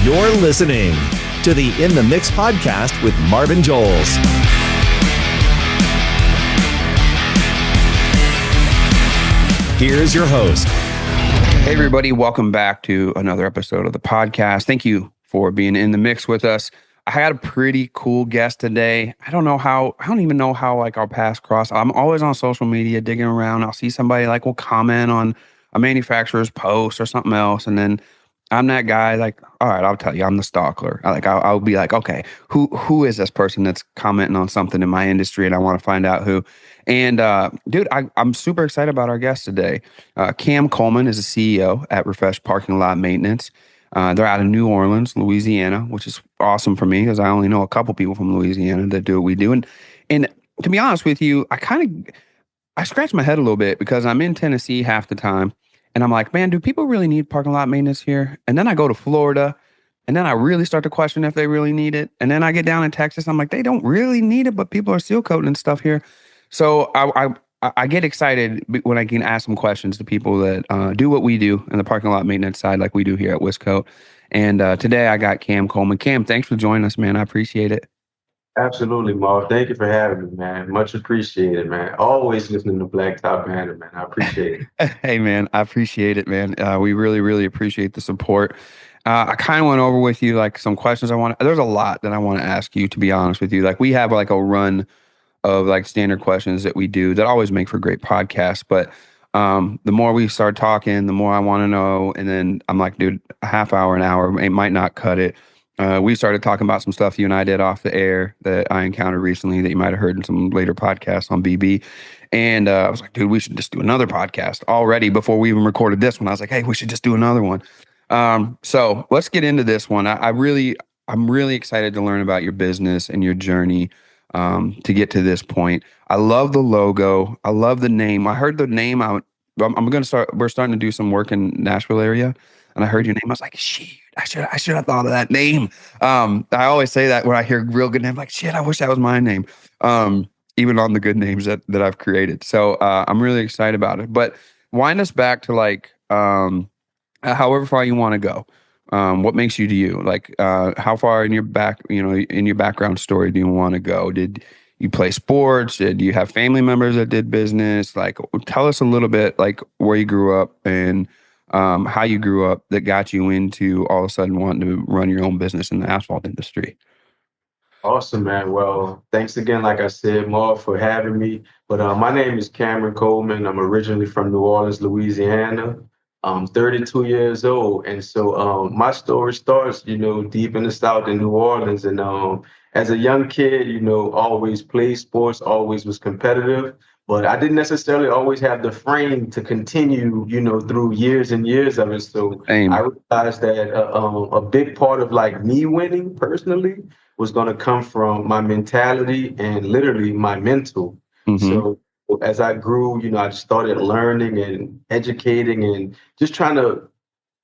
You're listening to the In the Mix podcast with Marvin Joles. Here's your host. Hey, everybody. Welcome back to another episode of the podcast. Thank you for being in the mix with us. I had a pretty cool guest today. I don't even know how like our paths cross. I'm always on social media digging around. I'll see somebody like will comment on a manufacturer's post or something else. And then I'm that guy like, all right, I'll tell you, I'm the stalker. I'll be like, okay, who is this person that's commenting on something in my industry? And I want to find out who. And dude, I'm super excited about our guest today. Cam Coleman is a CEO at Refresh Parking Lot Maintenance. They're out of New Orleans, Louisiana, which is awesome for me because I only know a couple people from Louisiana that do what we do. And to be honest with you, I scratch my head a little bit because I'm in Tennessee half the time. And I'm like, man, do people really need parking lot maintenance here? And then I go to Florida and then I really start to question if they really need it. And then I get down in Texas. I'm like, they don't really need it, but people are seal coating and stuff here. So I get excited when I can ask some questions to people that do what we do in the parking lot maintenance side like we do here at Wiscoat. And today I got Cam Coleman. Cam, thanks for joining us, man. I appreciate it. Absolutely, Marv. Thank you for having me, man. Much appreciated, man. Always listening to Blacktop banter, man. I appreciate it. Hey, man, I appreciate it, man. We really, really appreciate the support. I kind of went over with you like some questions there's a lot that I want to ask you, to be honest with you. Like we have like a run of like standard questions that we do that always make for great podcasts. But the more we start talking, the more I want to know. And then I'm like, dude, a half hour, an hour, it might not cut it. We started talking about some stuff you and I did off the air that I encountered recently that you might have heard in some later podcasts on BB. And I was like, dude, we should just do another podcast already before we even recorded this one. I was like, hey, we should just do another one. So let's get into this one. I'm really excited to learn about your business and your journey to get to this point. I love the logo. I love the name. I heard the name. We're starting to do some work in Nashville area. And I heard your name. I was like, shit, I should have thought of that name. I always say that when I hear real good name, like, shit, I wish that was my name. Even on the good names that I've created. So I'm really excited about it. But wind us back to like, however far you want to go. What makes you you? Like, how far in your background story do you want to go? Did you play sports? Did you have family members that did business? Like, tell us a little bit, like where you grew up and how you grew up that got you into all of a sudden wanting to run your own business in the asphalt industry. Awesome, man. Well, thanks again, like I said, Marv, for having me. But my name is Cameron Coleman. I'm originally from New Orleans, Louisiana. I'm 32 years old. And so my story starts, deep in the South in New Orleans. And as a young kid, always played sports, always was competitive. But I didn't necessarily always have the frame to continue, through years and years of it. So Same. I realized that a big part of like me winning personally was going to come from my mentality and literally my mental. Mm-hmm. So as I grew, I started learning and educating and just trying to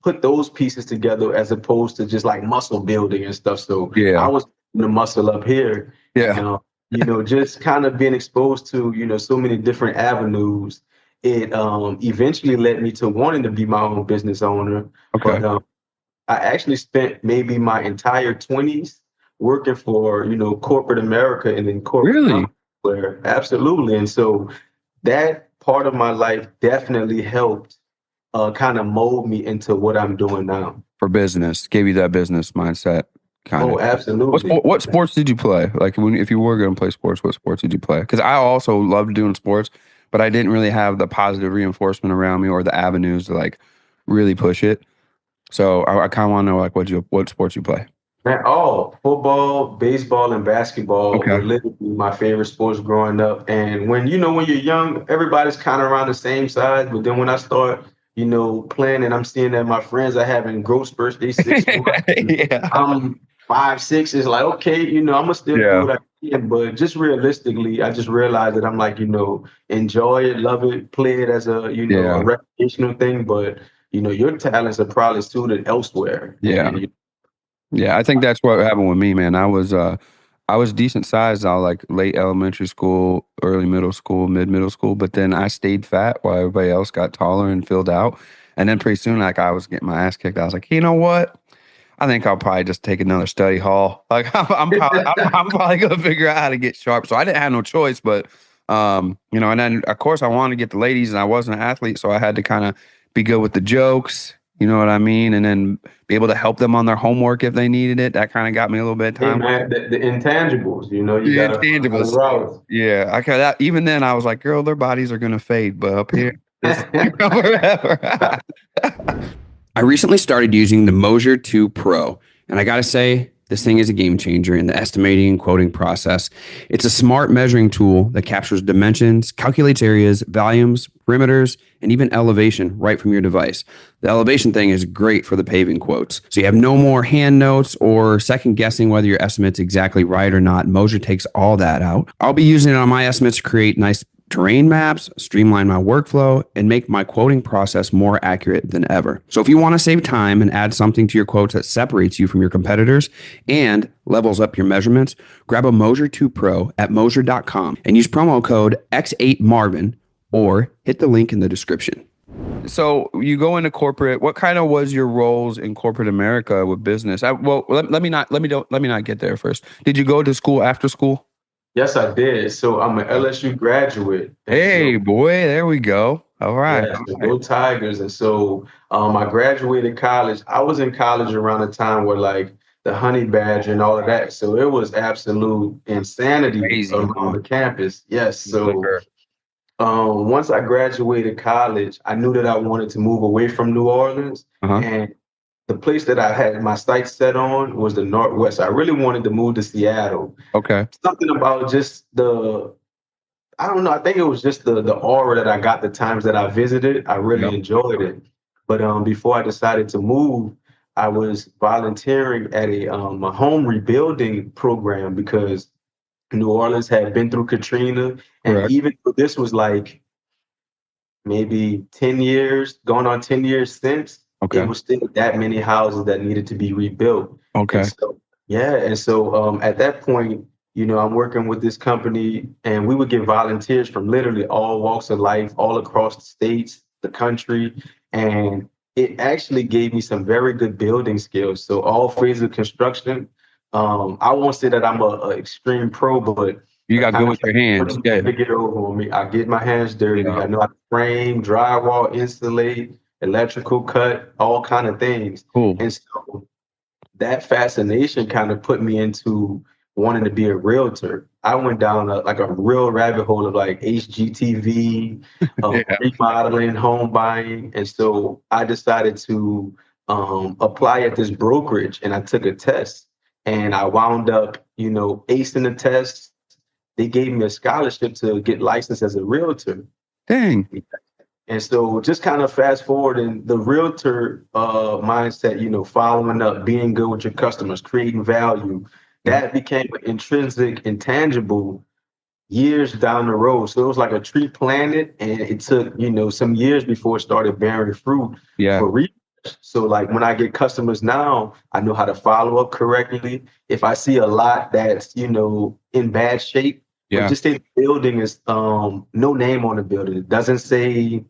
put those pieces together as opposed to just like muscle building and stuff. So yeah. I was the muscle up here. Yeah. Just kind of being exposed to, so many different avenues. It eventually led me to wanting to be my own business owner. Okay. But I actually spent maybe my entire 20s working for, corporate America and then corporate. Really? Absolutely. And so that part of my life definitely helped kind of mold me into what I'm doing now. For business, gave you that business mindset. Oh, absolutely. What sports did you play? Like if you were going to play sports, what sports did you play? Because I also loved doing sports, but I didn't really have the positive reinforcement around me or the avenues to like really push it. So I kind of want to know like what sports you play. Man, football, baseball, and basketball were literally my favorite sports growing up. And when you're young, everybody's kind of around the same size. But then when I start, playing and I'm seeing that my friends are having growth spurts, they 6'4". Yeah. I'm 5'6". It's like, okay, I'm gonna still do what I can. But just realistically, I just realized that I'm like, enjoy it, love it, play it as a, a recreational thing. But, your talents are probably suited elsewhere. Yeah. And, yeah, I think that's what happened with me, man. I was decent sized. I was like late elementary school, early middle school, mid middle school, but then I stayed fat while everybody else got taller and filled out. And then pretty soon, like I was getting my ass kicked. I was like, you know what? I think I'll probably just take another study hall. Like I'm probably gonna figure out how to get sharp. So I didn't have no choice, but you know, and then of course I wanted to get the ladies, and I wasn't an athlete, so I had to kind of be good with the jokes. You know what I mean? And then be able to help them on their homework if they needed it. That kind of got me a little bit of Hey time. man, the intangibles, you know, you The gotta find the intangibles. routes. Yeah, I could. Even then, I was like, "Girl, their bodies are gonna fade, but up here, this is forever." I recently started using the Mosier 2 Pro, and I gotta say, this thing is a game changer in the estimating and quoting process. It's a smart measuring tool that captures dimensions, calculates areas, volumes, perimeters, and even elevation right from your device. The elevation thing is great for the paving quotes. So you have no more hand notes or second guessing whether your estimate's exactly right or not. Mosier takes all that out. I'll be using it on my estimates to create nice terrain maps, streamline my workflow, and make my quoting process more accurate than ever. So if you want to save time and add something to your quotes that separates you from your competitors and levels up your measurements, grab a Mosier 2 Pro at Mosier.com and use promo code X8Marvin or hit the link in the description. So you go into corporate. What kind of was your roles in corporate America with business? Let me not get there first. Did you go to school after school? Yes, I did. So I'm an LSU graduate. Hey, boy, there we go. All right. Yeah, so go Tigers. And so I graduated college. I was in college around the time where like the honey badger and all of that. So it was absolute insanity Crazy, around the campus. Yes. So Liquor. once I graduated college, I knew that I wanted to move away from New Orleans. Uh-huh. And the place that I had my sights set on was the Northwest. I really wanted to move to Seattle. Okay. Something about just I don't know. I think it was just the aura that I got the times that I visited. I really Yep. enjoyed it. But before I decided to move, I was volunteering at a home rebuilding program because New Orleans had been through Katrina, and Correct. even though this was like maybe 10 years, going on 10 years since, Okay. it was still that many houses that needed to be rebuilt. Okay. And so, yeah. And so at that point, you know, I'm working with this company and we would get volunteers from literally all walks of life, all across the states, the country. And it actually gave me some very good building skills. So all phases of construction. I won't say that I'm a extreme pro, but You got good with your hands. Yeah. to get over on me. I get my hands dirty. Yeah. I know how to frame, drywall, insulate, electrical cut, all kind of things. Cool. And so that fascination kind of put me into wanting to be a realtor. I went down like a real rabbit hole of like HGTV, Yeah. remodeling, home buying. And so I decided to apply at this brokerage and I took a test and I wound up, you know, acing the test. They gave me a scholarship to get licensed as a realtor. Dang. And so just kind of fast forward in the realtor mindset, you know, following up, being good with your customers, creating value, that became an intrinsic, intangible years down the road. So it was like a tree planted and it took, you know, some years before it started bearing fruit Yeah. for research. So like when I get customers now, I know how to follow up correctly. If I see a lot that's, you know, in bad shape, Yeah. just say the building is no name on the building. It doesn't say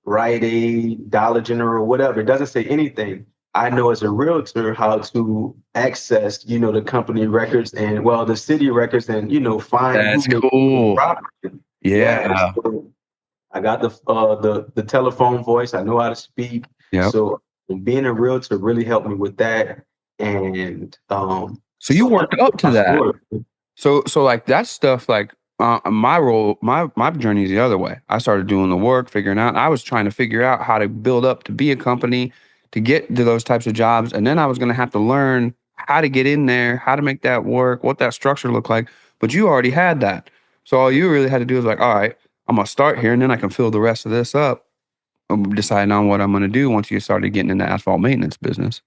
Rite Aid, Dollar General, whatever. It doesn't say anything. I know as a realtor how to access, you know, the company records and well, the city records and, you know, find That's who cool. property. Yeah. So I got the telephone voice. I know how to speak. Yep. So being a realtor really helped me with that. And So you worked up to that. So like that stuff, like my role, my journey is the other way. I started doing the work, figuring out. I was trying to figure out how to build up to be a company, to get to those types of jobs, and then I was going to have to learn how to get in there, how to make that work, what that structure looked like. But you already had that, so all you really had to do is like, all right, I'm gonna start here, and then I can fill the rest of this up. I'm deciding on what I'm gonna do once you started getting in the asphalt maintenance business.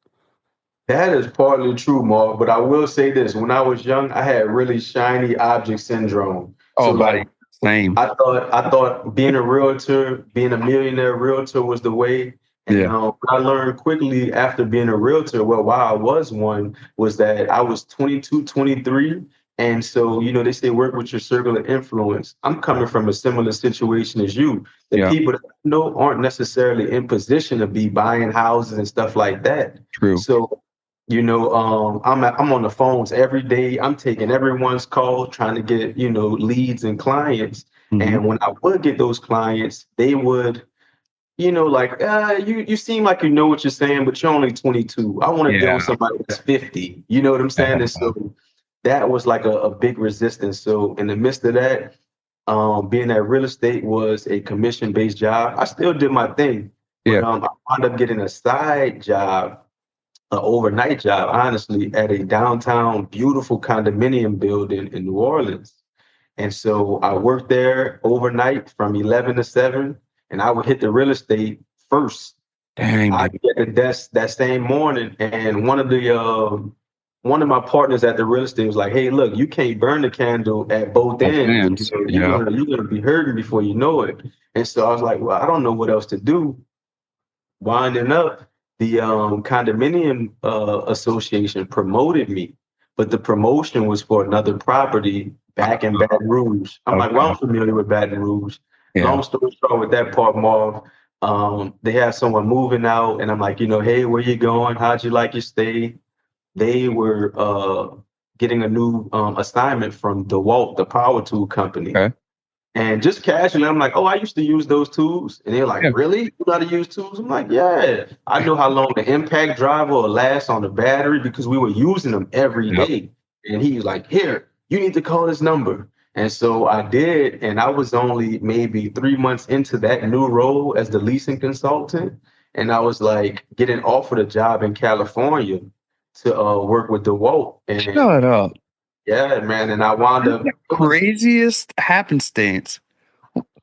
That is partly true, Mark, but I will say this. When I was young, I had really shiny object syndrome. Oh, So buddy, like same. I thought being a realtor, being a millionaire realtor was the way. And Yeah. what I learned quickly after being a realtor, well, while I was one, was that I was 22, 23. And so, you know, they say work with your circle of influence. I'm coming from a similar situation as you. The Yeah. people that I know aren't necessarily in position to be buying houses and stuff like that. True. So I'm on the phones every day. I'm taking everyone's call, trying to get, leads and clients. Hmm. And when I would get those clients, they would, like, you seem like you know what you're saying, but you're only 22. I want to deal with Yeah. somebody that's 50. You know what I'm saying? And so that was like a big resistance. So in the midst of that, being that real estate was a commission-based job, I still did my thing, but Yeah. I wound up getting a side job, an overnight job, honestly, at a downtown beautiful condominium building in New Orleans. And so I worked there overnight from 11 to 7, and I would hit the real estate first. Dang, I'd dude. be at the desk that same morning, and one of my partners at the real estate was like, "Hey, look, you can't burn the candle at both Both ends. hands. You're Yeah. gonna be hurting before you know it." And so I was like, "Well, I don't know what else to do." Winding up, the condominium association promoted me, but the promotion was for another property back in Baton Rouge. I'm like, well, Okay. I'm familiar with Baton Rouge. Yeah. Long story short, with that part, Marv, they had someone moving out, and I'm like, hey, where you going? How'd you like your stay? They were getting a new assignment from DeWalt, the power tool company. Okay. And just casually, I'm like, oh, I used to use those tools. And they're like, Yeah. really? You know how to use tools? I'm like, yeah. I know how long the impact driver will last on the battery because we were using them every Yep. day. And he was like, here, you need to call this number. And so I did. And I was only maybe 3 months into that new role as the leasing consultant. And I was like getting offered a job in California to work with DeWalt. And Shut up. yeah, man. And I wound That's the up, it was, craziest happenstance.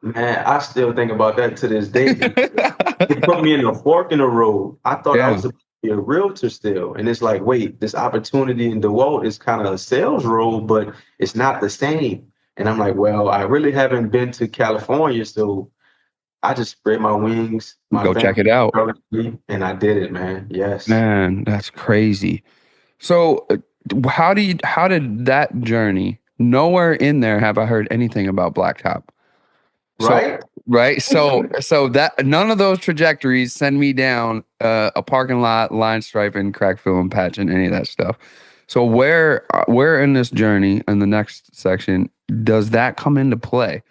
man, I still think about that to this day because it put me in a fork in the road. I thought I Yeah. was supposed to be a realtor still. And it's like, wait, this opportunity in DeWalt is kind of a sales role, but it's not the same. And I'm like, well, I really haven't been to California, so I just spread my wings, my Go check family, it out. and I did it, man. Yes. Man, that's crazy. So, how did that journey? Nowhere in there have I heard anything about Blacktop. So, Right? right. So that none of those trajectories send me down a parking lot, line striping, crack filling, patching, any of that stuff. So where in this journey in the next section does that come into play?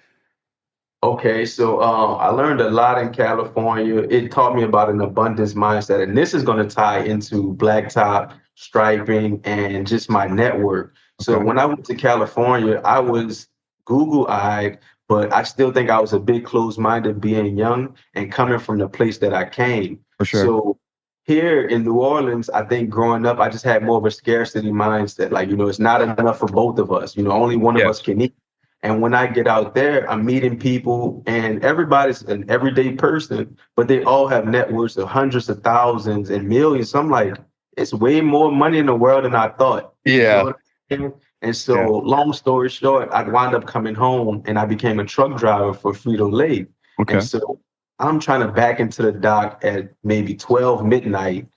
Okay, so I learned a lot in California. It taught me about an abundance mindset, and this is going to tie into blacktop striping and just my network. So Okay, when I went to California, I was Google-eyed, but I still think I was a bit closed-minded being young and coming from the place that I came. for sure. So here in New Orleans, I think growing up, I just had more of a scarcity mindset. Like, it's not enough for both of us. Only one of Yeah. us can eat. And when I get out there, I'm meeting people, and everybody's an everyday person, but they all have net worths of hundreds of thousands and millions. So I'm like, it's way more money in the world than I thought. You know Yeah. what I'm saying? And so, Yeah. long story short, I wound up coming home and I became a truck driver for Frito-Lay. And Okay. so I'm trying to back into the dock at maybe 12 midnight.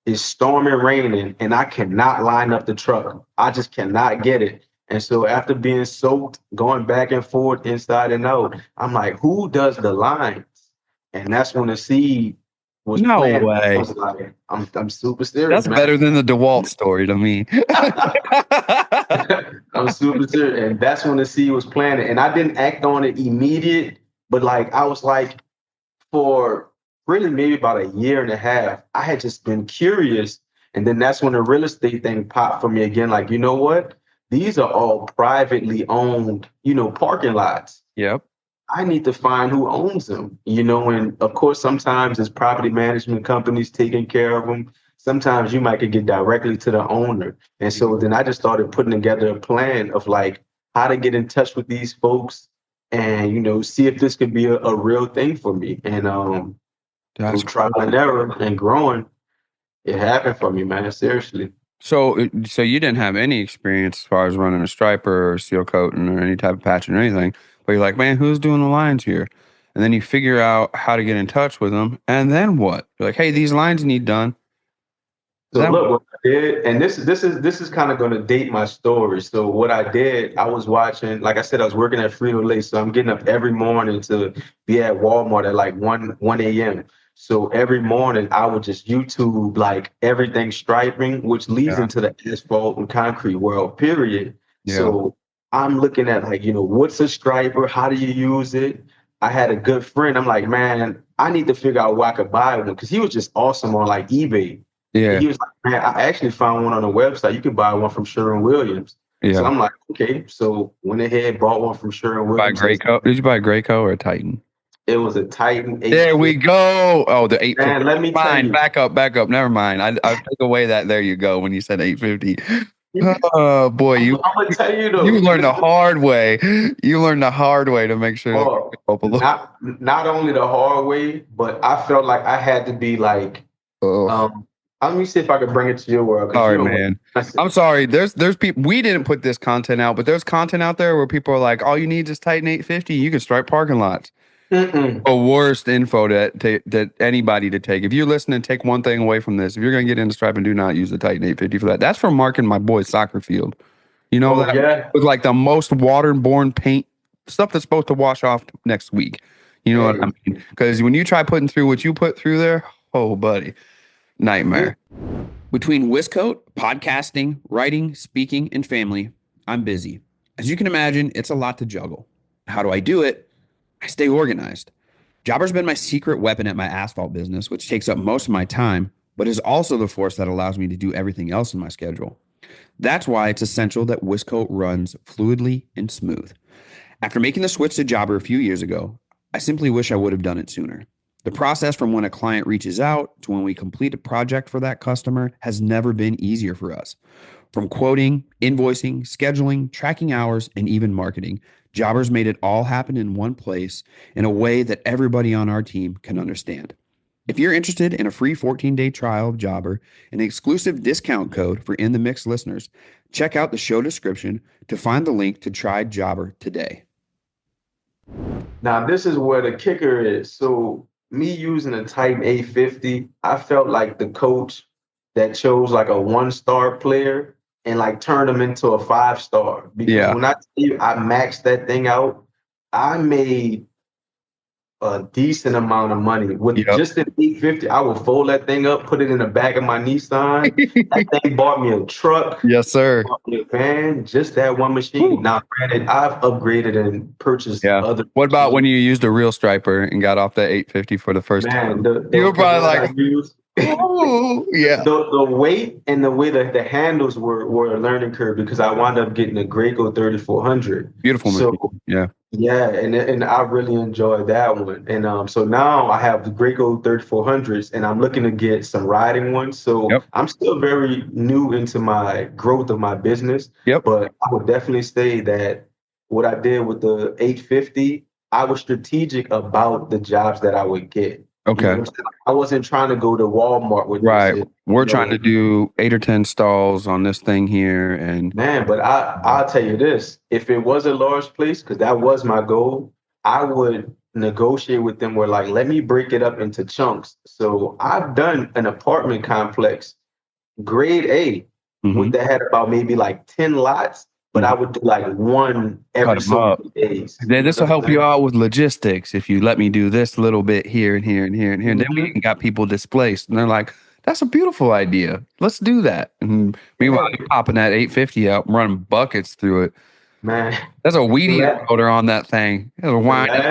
It's storming, raining, and I cannot line up the truck. I just cannot get it. And so after being soaked, going back and forth, inside and out, I'm like, who does the lines? And that's when the seed was No planted. I way. was like, I'm super serious, That's man. better than the DeWalt story to me. I'm super serious. And that's when the seed was planted. And I didn't act on it immediate, but like I was like, for really maybe about a year and a half, I had just been curious. And then that's when the real estate thing popped for me again. Like, you know what? These are all privately owned, parking lots. Yep. I need to find who owns them, and of course, sometimes it's property management companies taking care of them. Sometimes you might could get directly to the owner. And so then I just started putting together a plan of like how to get in touch with these folks and, see if this could be a real thing for me. And through That's trial and error and growing, it happened for me, man. Seriously. so you didn't have any experience as far as running a striper or seal coating or any type of patching or anything, but you're like, man, who's doing the lines here? And then you figure out how to get in touch with them, and then what? You're like, hey, these lines need done. So Then look what? what I did, and this is kind of going to date my story. So what I did, I was watching, like I said, I was working at Frito-Lay, so I'm getting up every morning to be at Walmart at like 1 a.m. So every morning I would just YouTube like everything striping, which leads Yeah. into the asphalt and concrete world, period. Yeah. So I'm looking at like, what's a striper? How do you use it? I had a good friend. I'm like, man, I need to figure out where I could buy one because he was just awesome on like eBay. And Yeah. he was like, man, I actually found one on the website. You could buy one from Sherwin-Williams. So Yeah. I'm like, okay. So went ahead, bought one from Buy Sherwin-Williams. Graco. Did you buy Graco or a Titan? It was a Titan There we 850. go. Oh, the 850. Man, let me tell Fine. you. Back up. Never mind. I take away that there you go when you said 850. Oh boy, I'm gonna tell you you though. learned the hard way. You learned the hard way to make sure that you Oh, go up a little. not only the hard way, but I felt like I had to be like, Oh, um, let me see if I could bring it to your world. Because sorry, man. I'm sorry. There's people. We didn't put this content out, but there's content out there where people are like, all you need is Titan 850. You can stripe parking lots. The worst info that anybody to take. If you're listening, take one thing away from this. If you're going to get into striping, do not use the Titan 850 for that. That's for marking my boy's soccer field. You know Oh that yeah. with like the most waterborne paint stuff that's supposed to wash off next week. You know what I mean? Because when you try putting through what you put through there, oh buddy, nightmare. Between Wiscoat, podcasting, writing, speaking, and family, I'm busy. As you can imagine, it's a lot to juggle. How do I do it? I stay organized. Jobber's been my secret weapon at my asphalt business, which takes up most of my time, but is also the force that allows me to do everything else in my schedule. That's why it's essential that Wiscoat runs fluidly and smooth. After making the switch to Jobber a few years ago, I simply wish I would have done it sooner. The process from when a client reaches out to when we complete a project for that customer has never been easier for us. From quoting, invoicing, scheduling, tracking hours, and even marketing, Jobbers made it all happen in one place in a way that everybody on our team can understand. If you're interested in a free 14-day trial of Jobber, an exclusive discount code for In the Mix listeners, check out the show description to find the link to try Jobber today. Now this is where the kicker is. So me using a Titan 850, I felt like the coach that chose like a 1-star player and like turned him into a 5-star. Because when I tell you I maxed that thing out, I made a decent amount of money with just an 850. I would fold that thing up, put it in the back of my Nissan. That thing bought me a truck. Yes, sir. Bought me a van, just that one machine. Ooh. Now, granted, I've upgraded and purchased other. What about when you used a real striper and got off that 850 for the first time? You were probably like, oh, yeah. The weight and the way that the handles were a learning curve because I wound up getting a Graco 3400. Beautiful machine. Yeah. Yeah, and I really enjoyed that one. And so now I have the Graco 3400s and I'm looking to get some riding ones. So I'm still very new into my growth of my business. But I would definitely say that what I did with the 850, I was strategic about the jobs that I would get. Okay. You know, I wasn't trying to go to Walmart with this. This. We're trying to do 8 or 10 stalls on this thing here. And man, but I'll tell you this, if it was a large place, because that was my goal, I would negotiate with them where like, let me break it up into chunks. So I've done an apartment complex, grade A, that had about maybe like 10 lots. But I would do like one every so few days. Then this will help you out with logistics if you let me do this little bit here and here and here and here. And then we got people displaced. And they're like, that's a beautiful idea. Let's do that. And meanwhile, you're popping that 850 out, running buckets through it. Man. There's a weed eater motor on that thing. There's a wine. When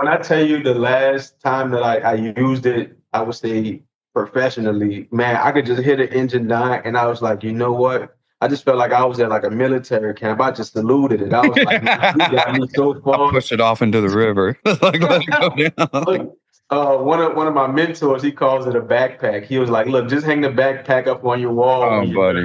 I tell you the last time that I used it, I would say professionally, man, I could just hit an engine down and I was like, you know what? I just felt like I was at like a military camp. I just saluted it. I was like, you got me so far. I pushed it off into the river. Like, let it go down. One of my mentors, he calls it a backpack. He was like, look, just hang the backpack up on your wall. Oh, buddy.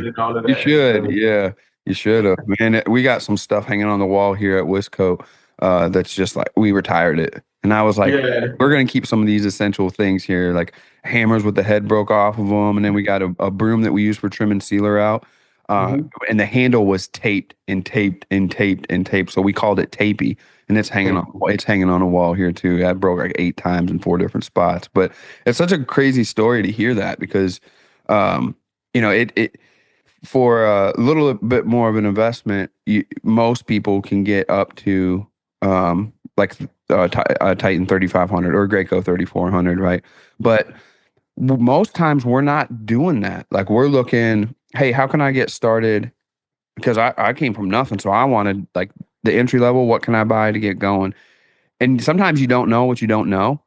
You should. Yeah, you should have. Man, we got some stuff hanging on the wall here at Wisco that's just like, we retired it. And I was like, we're going to keep some of these essential things here, like hammers with the head broke off of them. And then we got a broom that we use for trimming sealer out. And the handle was taped and taped and taped and taped. So we called it tapey. And it's hanging on a wall here too. I broke like 8 times in 4 different spots. But it's such a crazy story to hear that because it for a little bit more of an investment, most people can get up to like Titan 3500 or Graco 3400, right? But most times we're not doing that. Like we're looking, hey, how can I get started? Because I came from nothing. So I wanted like the entry level. What can I buy to get going? And sometimes you don't know what you don't know.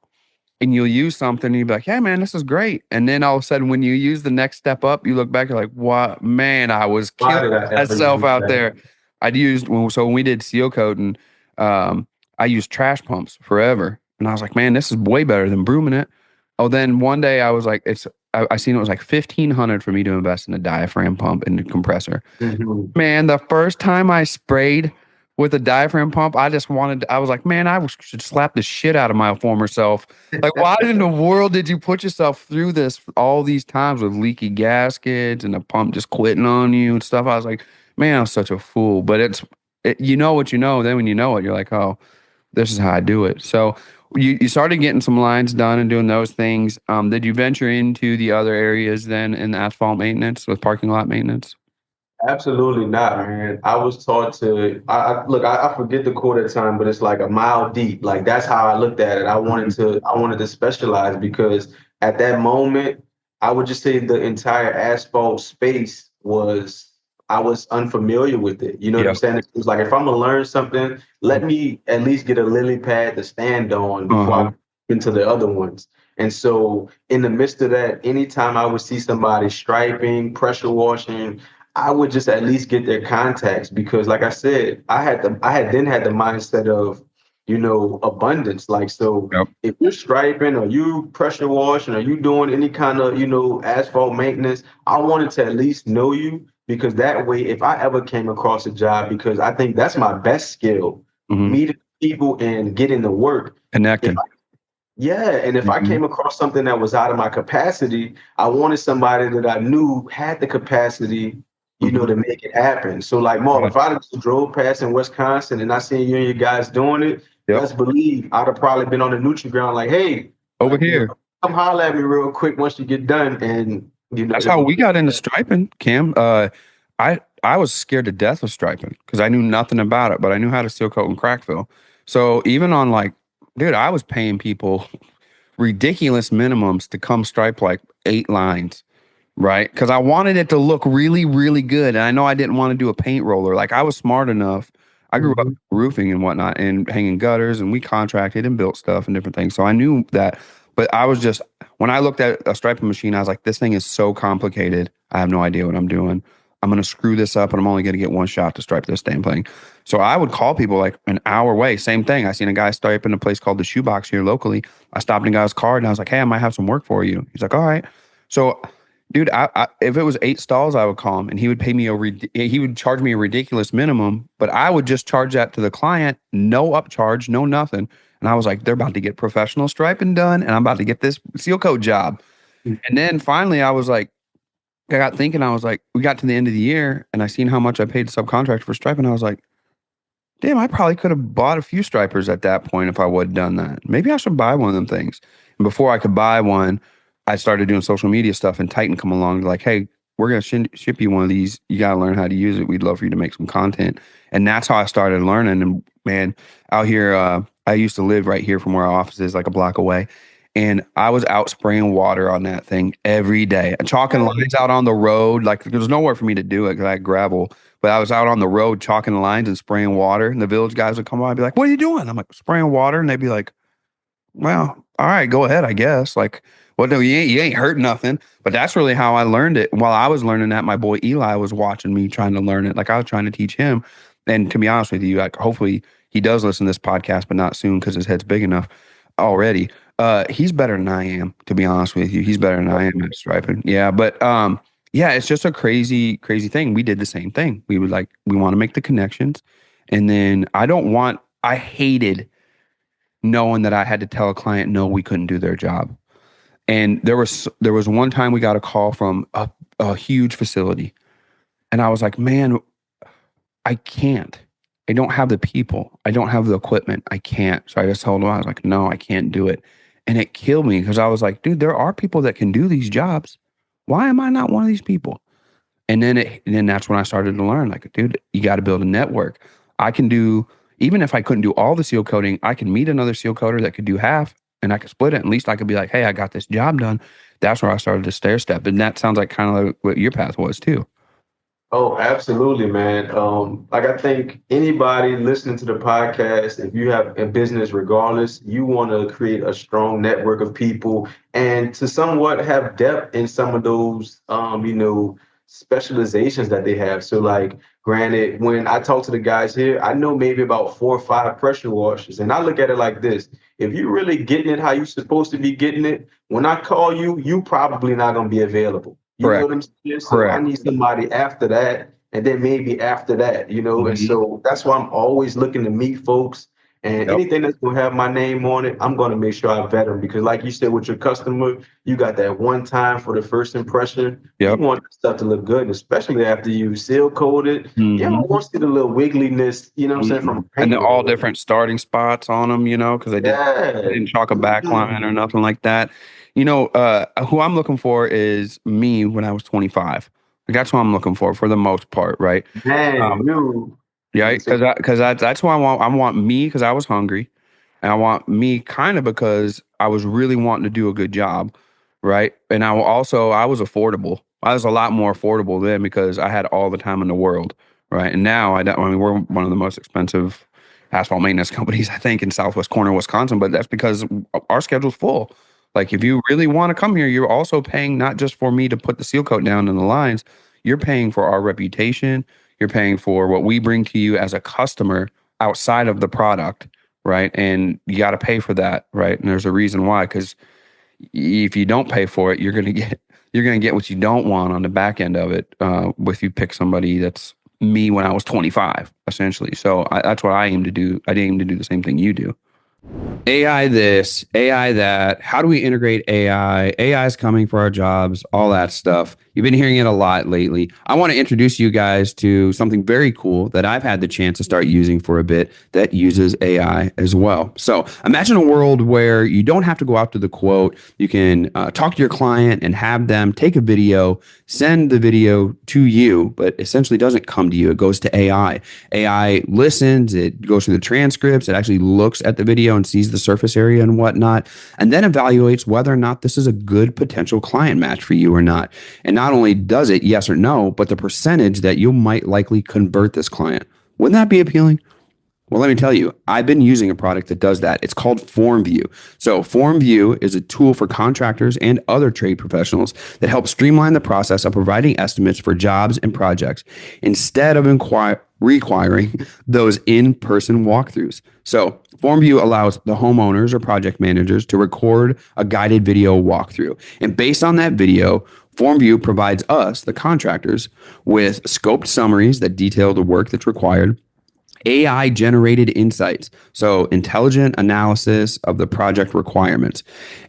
And you'll use something and you'll be like, yeah, man, this is great. And then all of a sudden, when you use the next step up, you look back, you're like, what? Man, I was Why killing did I ever myself use out that? there. So when we did seal coating, I used trash pumps forever. And I was like, man, this is way better than brooming it. Oh, then one day I was like, I seen it was like 1,500 for me to invest in a diaphragm pump and a compressor. Mhm. Man, the first time I sprayed with a diaphragm pump, I was like, man, should slap the shit out of my former self. Like, why in the world did you put yourself through this all these times with leaky gaskets and the pump just quitting on you and stuff? I was like, man, I'm such a fool. But you know what you know. Then when you know it, you're like, oh, this is how I do it. So you started getting some lines done and doing those things. Did you venture into the other areas then in asphalt maintenance with parking lot maintenance? Absolutely not, man. I was taught to. Look. I forget the quarter time, but it's like a mile deep. Like that's how I looked at it. I wanted Mhm. to. I wanted to specialize because at that moment, I would just say the entire asphalt space was. I was unfamiliar with it. You know what I'm Yeah. saying? It was like if I'm gonna learn something, let me at least get a lily pad to stand on before I Uh-huh. go into the other ones. And so, in the midst of that, anytime I would see somebody striping, pressure washing, I would just at least get their contacts because, like I said, I had then had the mindset of, abundance. Like, so Yep. if you're striping or you pressure washing or you doing any kind of, asphalt maintenance, I wanted to at least know you because that way, if I ever came across a job, because I think that's my best skill, Hmm. meeting people and getting the work. If Connecting. yeah, and if I Hmm. came across something that was out of my capacity, I wanted somebody that I knew had the capacity, Hmm. to make it happen. So, like, Marv, Yeah. if I just drove past in Wisconsin and I seen you and your guys doing it, Yep. best believe I'd have probably been on the neutral ground, like, hey, Over like, here. come holler at me real quick once you get done, and That's it'll how be. we got into striping, Cam. I was scared to death of striping because I knew nothing about it, but I knew how to seal coat and crack fill. So even on like, dude, I was paying people ridiculous minimums to come stripe like 8 lines, right? Because I wanted it to look really, really good. And I know I didn't want to do a paint roller. Like I was smart enough. I grew up Mhm. roofing and whatnot and hanging gutters, and we contracted and built stuff and different things. So I knew that. But I was just, when I looked at a striping machine, I was like, this thing is so complicated. I have no idea what I'm doing. I'm going to screw this up and I'm only going to get one shot to stripe this damn thing. So I would call people like an hour away. Same thing. I seen a guy stripe in a place called the Shoebox here locally. I stopped in a guy's car and I was like, hey, I might have some work for you. He's like, all right. So dude, if it was 8 stalls, I would call him and he would pay me he would charge me a ridiculous minimum, but I would just charge that to the client, no upcharge, no nothing. And I was like, they're about to get professional striping done and I'm about to get this seal coat job. And then finally I was like, I got thinking, I was like, we got to the end of the year and I seen how much I paid subcontract for striping. I was like, damn, I probably could have bought a few stripers at that point if I would have done that. Maybe I should buy one of them things. And before I could buy one, I started doing social media stuff and Titan come along. They're like, hey, we're going to ship you one of these. You got to learn how to use it. We'd love for you to make some content. And that's how I started learning. And man, out here, I used to live right here from where our office is, like a block away. And I was out spraying water on that thing every day, chalking lines out on the road. Like there was nowhere for me to do it because I had gravel. But I was out on the road chalking lines and spraying water. And the village guys would come by and be like, what are you doing? I'm like, spraying water. And they'd be like, well, all right, go ahead, I guess. Like, well, no, you ain't hurt nothing. But that's really how I learned it. While I was learning that, my boy Eli was watching me trying to learn it. Like I was trying to teach him. And to be honest with you, like hopefully he does listen to this podcast, but not soon because his head's big enough already. He's better than I am, to be honest with you. He's better than I am at striping. Yeah, but yeah, it's just a crazy, crazy thing. We did the same thing. We want to make the connections. And then I hated knowing that I had to tell a client no, we couldn't do their job. And there was one time we got a call from a huge facility. And I was like, man, I can't. I don't have the people. I don't have the equipment. I can't. So I just told him, I was like, no, I can't do it. And it killed me because I was like, dude, there are people that can do these jobs. Why am I not one of these people? And then that's when I started to learn, like, dude, you got to build a network. I can do, even if I couldn't do all the seal coating, I could meet another seal coater that could do half and I could split it. At least I could be like, hey, I got this job done. That's where I started to stair step. And that sounds like kind of like what your path was too. Oh, absolutely, man. Like I think anybody listening to the podcast, if you have a business, regardless, you want to create a strong network of people and to somewhat have depth in some of those, specializations that they have. So, like, granted, when I talk to the guys here, I know maybe about 4 or 5 pressure washers, and I look at it like this: if you're really getting it how you're supposed to be getting it, when I call you, you probably not gonna be available. You know Correct. what I'm saying? So I Correct. need somebody after that, and then maybe after that, And Mhm. so that's why I'm always looking to meet folks. And Yep. anything that's gonna have my name on it, I'm gonna make sure I vet them because, like you said, with your customer, you got that one time for the first impression. You Yep. want the stuff to look good, and especially after you seal coat it. You don't want to see the little wiggliness, you know what I'm saying, from And paint they're or all whatever. different starting spots on them, because they Yeah. didn't chalk a back Mhm. line or nothing like that. Who I'm looking for is me when I was 25. Like, that's who I'm looking for the most part, right? Man, Um, you. yeah, It's a, because that's who I want. I want me because I was hungry, and I want me kind of because I was really wanting to do a good job, right? And I was affordable. I was a lot more affordable then because I had all the time in the world, right? And now I don't. I mean, we're one of the most expensive asphalt maintenance companies, I think, in Southwest corner of Wisconsin. But that's because our schedule's full. Like, if you really want to come here, you're also paying not just for me to put the seal coat down in the lines. You're paying for our reputation. You're paying for what we bring to you as a customer outside of the product, right? And you got to pay for that, right? And there's a reason why, because if you don't pay for it, you're gonna get what you don't want on the back end of it. If you pick somebody that's me when I was 25, essentially. So that's what I aim to do. I aim to do the same thing you do. AI this, AI that. How do we integrate AI? AI is coming for our jobs, all that stuff. You've been hearing it a lot lately. I want to introduce you guys to something very cool that I've had the chance to start using for a bit that uses AI as well. So imagine a world where you don't have to go out to the quote. You can talk to your client and have them take a video, send the video to you, but essentially doesn't come to you. It goes to AI. AI listens, it goes through the transcripts, it actually looks at the video and sees the surface area and whatnot, and then evaluates whether or not this is a good potential client match for you or not. And not only does it yes or no, but the percentage that you might likely convert this client. Wouldn't that be appealing? Well, let me tell you, I've been using a product that does that. It's called FormView. So, FormView is a tool for contractors and other trade professionals that helps streamline the process of providing estimates for jobs and projects instead of requiring those in-person walkthroughs. So, FormView allows the homeowners or project managers to record a guided video walkthrough. And based on that video, FormView provides us, the contractors, with scoped summaries that detail the work that's required, AI generated insights, so intelligent analysis of the project requirements,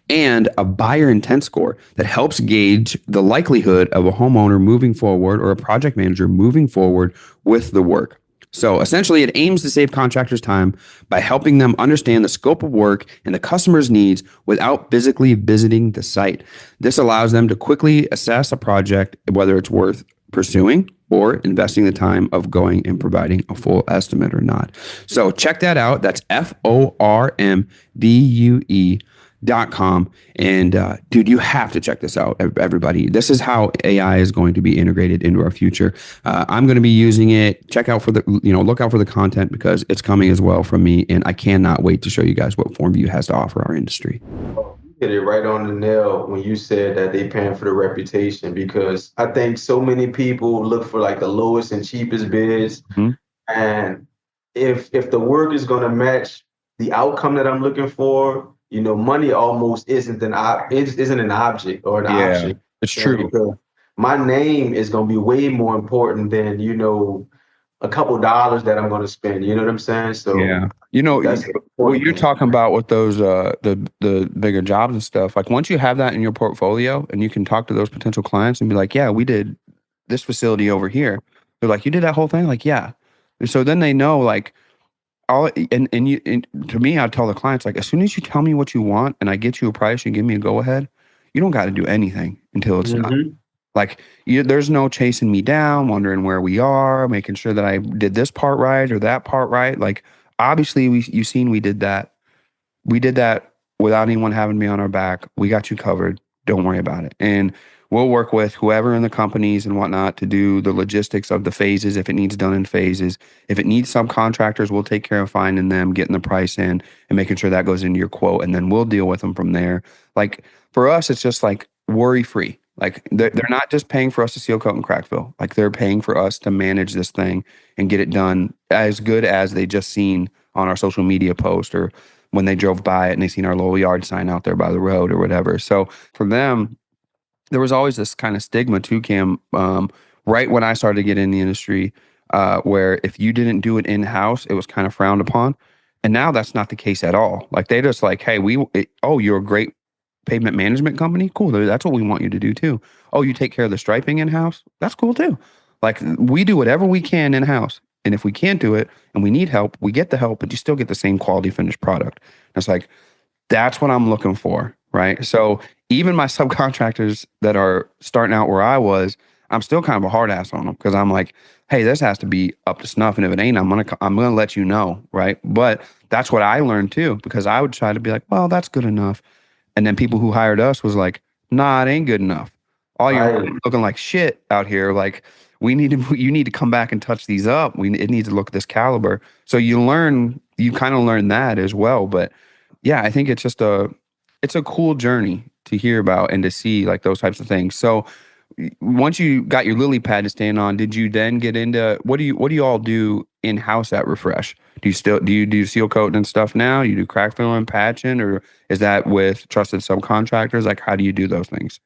and a buyer intent score that helps gauge the likelihood of a homeowner moving forward or a project manager moving forward with the work. So essentially, it aims to save contractors time by helping them understand the scope of work and the customer's needs without physically visiting the site. This allows them to quickly assess a project, whether it's worth pursuing or investing the time of going and providing a full estimate or not. So check that out. That's FormVue.com. And dude, you have to check this out, everybody. This is how AI is going to be integrated into our future. I'm going to be using it. Look out for the content because it's coming as well from me. And I cannot wait to show you guys what FormView has to offer our industry. You hit it right on the nail when you said that they paying for the reputation because I think so many people look for like the lowest and cheapest bids. Mm-hmm. And if the work is going to match the outcome that I'm looking for, money almost isn't an object or an Yeah, option. it's true. Because my name is going to be way more important than, a couple dollars that I'm going to spend. You know what I'm saying? So Yeah. that's the What important you're thing. talking about with those the bigger jobs and stuff, like once you have that in your portfolio and you can talk to those potential clients and be like, yeah, we did this facility over here. They're like, you did that whole thing? Like, yeah. And so then they know like and to me, I tell the clients, like, as soon as you tell me what you want and I get you a price, you give me a go ahead, you don't got to do anything until it's done. Mhm. Like there's no chasing me down, wondering where we are, making sure that I did this part right or that part right. Like Obviously, you've seen we did that. We did that without anyone having me on our back. We got you covered. Don't worry about it. And we'll work with whoever in the companies and whatnot to do the logistics of the phases if it needs done in phases. If it needs subcontractors, we'll take care of finding them, getting the price in, and making sure that goes into your quote. And then we'll deal with them from there. Like for us, it's just like worry free. Like they're not just paying for us to seal coat and crack fill. Like they're paying for us to manage this thing and get it done as good as they just seen on our social media post or when they drove by it and they seen our little yard sign out there by the road or whatever. So for them, there was always this kind of stigma too, Cam, right when I started to get in the industry, where if you didn't do it in-house, it was kind of frowned upon. And now that's not the case at all. Like they just like, hey, you're a great pavement management company? Cool. That's what we want you to do too. Oh, you take care of the striping in-house? That's cool too. Like we do whatever we can in-house. And if we can't do it and we need help, we get the help, but you still get the same quality finished product. And it's like, that's what I'm looking for. Right. So even my subcontractors that are starting out where I was, I'm still kind of a hard ass on them because I'm like, hey, this has to be up to snuff. And if it ain't, I'm gonna let you know. Right. But that's what I learned too, because I would try to be like, well, that's good enough. And then people who hired us was like, nah, it ain't good enough. All you're Right. looking like shit out here. Like you need to come back and touch these up. It needs to look this caliber. So you kind of learn that as well. But yeah, I think it's a cool journey to hear about and to see like those types of things. So once you got your lily pad to stand on, did you then get into what do you all do in house at Refresh? Do you do seal coating and stuff now? You do crack filling, patching, or is that with trusted subcontractors? Like how do you do those things?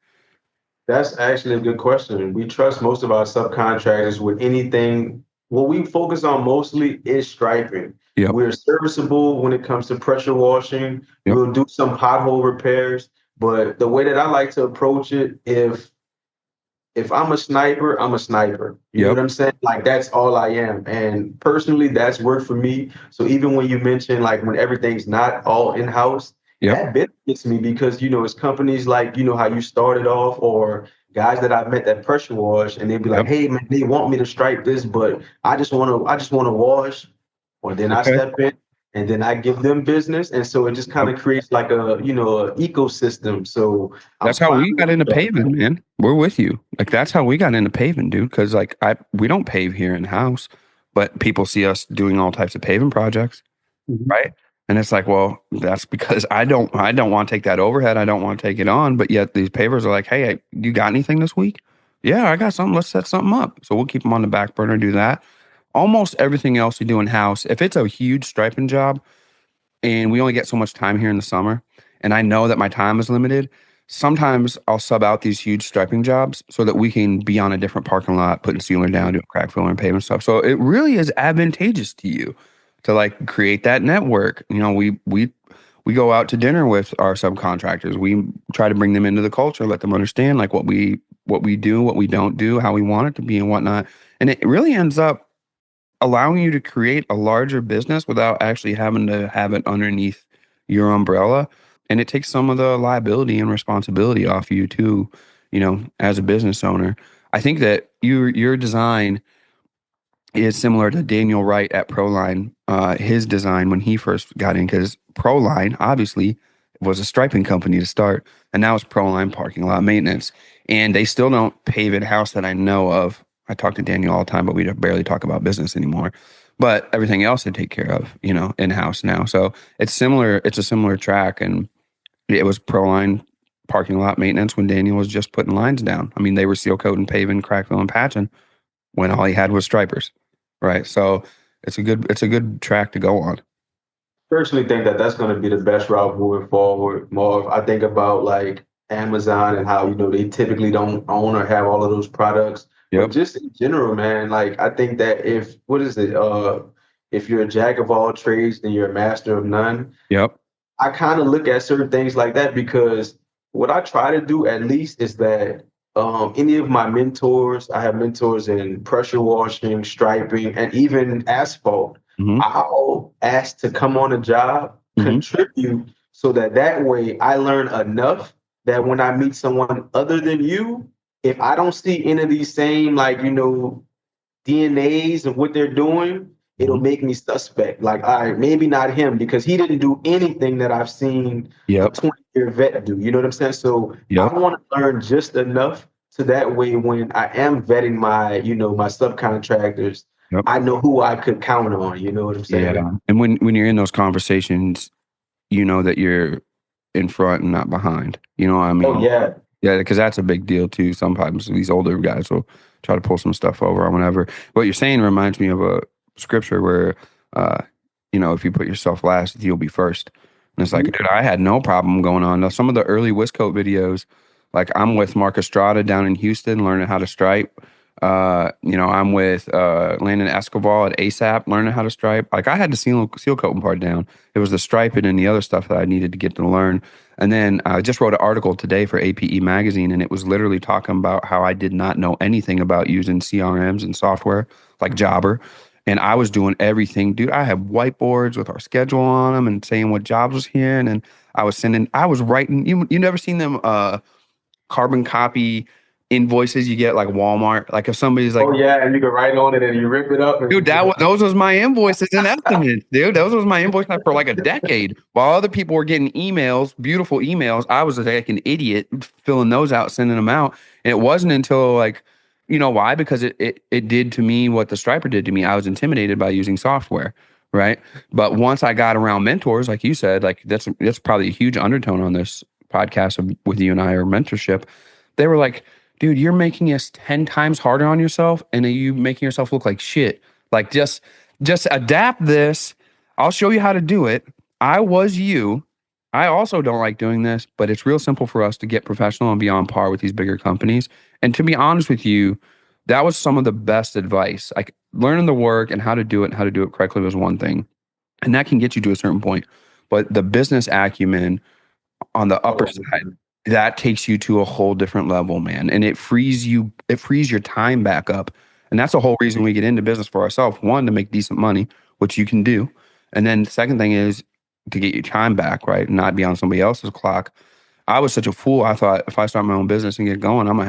That's actually a good question. We trust most of our subcontractors with anything. What we focus on mostly is striping. Yep. We're serviceable when it comes to pressure washing. Yep. We'll do some pothole repairs. But the way that I like to approach it, if I'm a sniper, I'm a sniper. You know Yep. what I'm saying? Like that's all I am. And personally, that's worked for me. So even when you mention like when everything's not all in-house, Yep. that benefits me because it's companies like how you started off or guys that I've met that pressure wash and they'd be like, Yep. hey man, they want me to stripe this, but I just want to wash. Or then I Okay. step in and then I give them business. And so it just kind Yep. of creates like a ecosystem. So I'm That's how fine we got with into that. paving, man. We're with you. Like that's how we got into paving, dude. Because like we don't pave here in house, but people see us doing all types of paving projects, Mhm. right? And it's like, well, that's because I don't want to take that overhead. I don't want to take it on. But yet these pavers are like, hey, you got anything this week? Yeah, I got something. Let's set something up. So we'll keep them on the back burner, do that. Almost everything else we do in house. If it's a huge striping job, and we only get so much time here in the summer, and I know that my time is limited, sometimes I'll sub out these huge striping jobs so that we can be on a different parking lot, putting sealer down, doing crack filler and pavement stuff. So it really is advantageous to you to like create that network. We go out to dinner with our subcontractors. We try to bring them into the culture, let them understand like what we do, what we don't do, how we want it to be and whatnot. And it really ends up allowing you to create a larger business without actually having to have it underneath your umbrella. And it takes some of the liability and responsibility off you too, as a business owner. I think that your design is similar to Daniel Wright at Proline, his design when he first got in, because Proline obviously was a striping company to start, and now it's Proline Parking Lot Maintenance. And they still don't pave in house that I know of. I talk to Daniel all the time, but we barely talk about business anymore. But everything else they take care of, in house now. So it's similar. It's a similar track, and it was Proline Parking Lot Maintenance when Daniel was just putting lines down. I mean, they were seal coating, paving, crack filling, patching when all he had was stripers, right? So it's a good track to go on. Personally think that that's going to be the best route moving forward. More, if I think about like Amazon and how they typically don't own or have all of those products, but Yep. just in general, man, like I think that if what is it? If you're a jack of all trades, then you're a master of none. Yep. I kind of look at certain things like that because what I try to do at least is that any of my mentors, I have mentors in pressure washing, striping, and even asphalt. Hmm. I'll ask to come on a job, Hmm. contribute, so that way I learn enough that when I meet someone other than you, if I don't see any of these same DNAs of what they're doing, it'll make me suspect. Like, all right, maybe not him because he didn't do anything that I've seen a Yep. 20-year vet do. You know what I'm saying? So I Yep. want to learn just enough so that way when I am vetting my subcontractors, Yep. I know who I could count on. You know what I'm saying? Yeah. And when you're in those conversations, you know that you're in front and not behind. You know what I mean? Oh yeah. Yeah, because that's a big deal too. Sometimes these older guys will try to pull some stuff over or whatever. What you're saying reminds me of a scripture where, if you put yourself last, you'll be first. And it's like, dude, I had no problem going on. Now, some of the early Wiscoat videos, like I'm with Mark Estrada down in Houston, learning how to stripe. I'm with Landon Escobar at ASAP, learning how to stripe. Like I had the seal coating part down. It was the striping and the other stuff that I needed to get to learn. And then I just wrote an article today for APE Magazine, and it was literally talking about how I did not know anything about using CRMs and software like Jobber. And I was doing everything, dude. I had whiteboards with our schedule on them and saying what jobs was here. And then I was writing, you never seen them carbon copy invoices you get like Walmart. Like if somebody's like, Oh yeah, and you can write on it and you rip it up. dude, those was my invoices and estimates, dude. Those was my invoice for like a decade. While other people were getting emails, beautiful emails, I was like an idiot filling those out, sending them out. And it wasn't until like, you know why? Because it did to me what the striper did to me. I was intimidated by using software, right? But once I got around mentors, like you said, like that's probably a huge undertone on this podcast with you and I, or mentorship. They were like, dude, you're making us 10 times harder on yourself and you making yourself look like shit. Like just adapt this. I'll show you how to do it. I was you. I also don't like doing this, but it's real simple for us to get professional and be on par with these bigger companies. And to be honest with you, that was some of the best advice. Like learning the work and how to do it and how to do it correctly was one thing. And that can get you to a certain point. But the business acumen on the upper side, that takes you to a whole different level, man. And it frees your time back up. And that's the whole reason we get into business for ourselves. One, to make decent money, which you can do. And then the second thing is to get your time back, right? And not be on somebody else's clock. I was such a fool. I thought if I start my own business and get going, I'm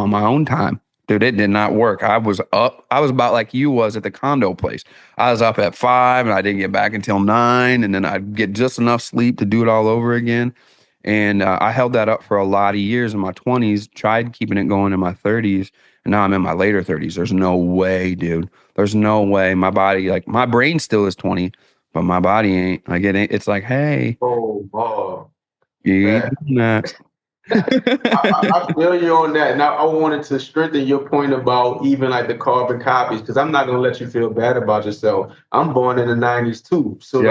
on my own time. Dude, it did not work. I was about like you was at the condo place. I was up at 5 and I didn't get back until 9. And then I'd get just enough sleep to do it all over again. And I held that up for a lot of years in my 20s, tried keeping it going in my 30s. And now I'm in my later 30s. There's no way, dude. There's no way. My body, like my brain still is 20, but my body ain't. Like it's like, hey, you ain't doing that. I feel you on that. Now I wanted to strengthen your point about even like the carbon copies, because I'm not gonna let you feel bad about yourself. I'm born in the 90s too. So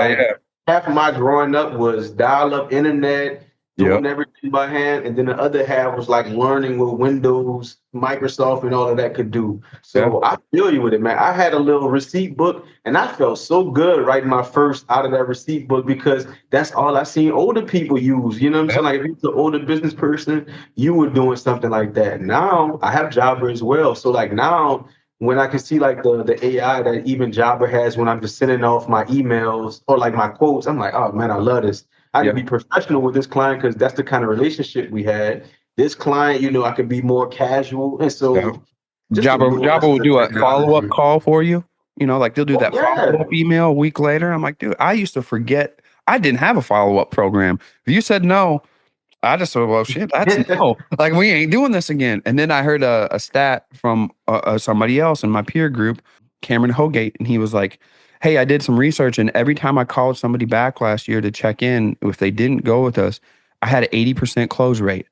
half of my growing up was dial-up internet, doing everything by hand, and then the other half was like learning what Windows, Microsoft, and all of that could do. So I feel you with it, man. I had a little receipt book, and I felt so good writing my first out of that receipt book because that's all I seen older people use. You know what I'm saying? Like if you're an older business person, you were doing something like that. Now I have Jobber as well. So like now, when I can see like the AI that even Jobber has when I'm just sending off my emails or like my quotes, I'm like, oh man, I love this. I can be professional with this client because that's the kind of relationship we had. This client, I could be more casual. And so Jabba will do a follow-up call for you. Like they'll do that follow-up email a week later. I'm like, dude, I used to forget. I didn't have a follow-up program. If you said no, I just said, well, shit, that's no. Like, we ain't doing this again. And then I heard a stat from somebody else in my peer group, Cameron Hogate, and he was like, hey, I did some research, and every time I called somebody back last year to check in, if they didn't go with us, I had an 80% close rate.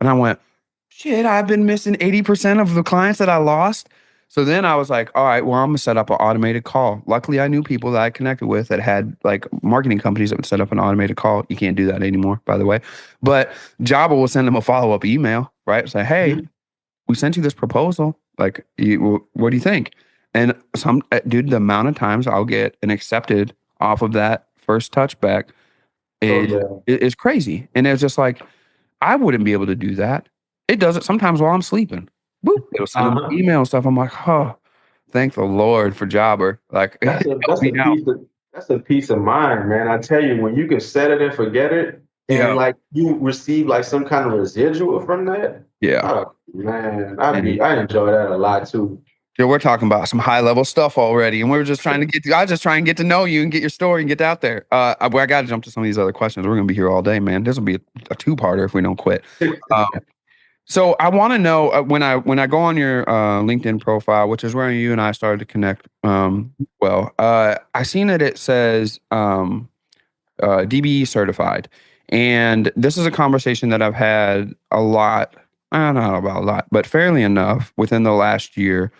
And I went, shit, I've been missing 80% of the clients that I lost. So then I was like, all right, well, I'm going to set up an automated call. Luckily, I knew people that I connected with that had like marketing companies that would set up an automated call. You can't do that anymore, by the way. But Jabba will send them a follow-up email, right? Say, hey, we sent you this proposal. Like, what do you think? And dude, the amount of times I'll get an accepted off of that first touchback is crazy. And it's just like, I wouldn't be able to do that. It does it sometimes while I'm sleeping. Boop, it'll send them email and stuff. I'm like, oh, thank the Lord for Jobber. Like, that's a peace of mind, man. I tell you, when you can set it and forget it, and like you receive like some kind of residual from that. Yeah. Oh, man, I enjoy that a lot too. we're talking about some high level stuff already, and we were just trying to I was just trying to get to know you and get your story and get out there. I got to jump to some of these other questions. We're going to be here all day, man. This will be a two-parter if we don't quit. So I want to know when I go on your LinkedIn profile, which is where you and I started to connect. I seen that it says DBE certified, and this is a conversation that I've had a lot. I don't know about a lot, but fairly enough within the last year,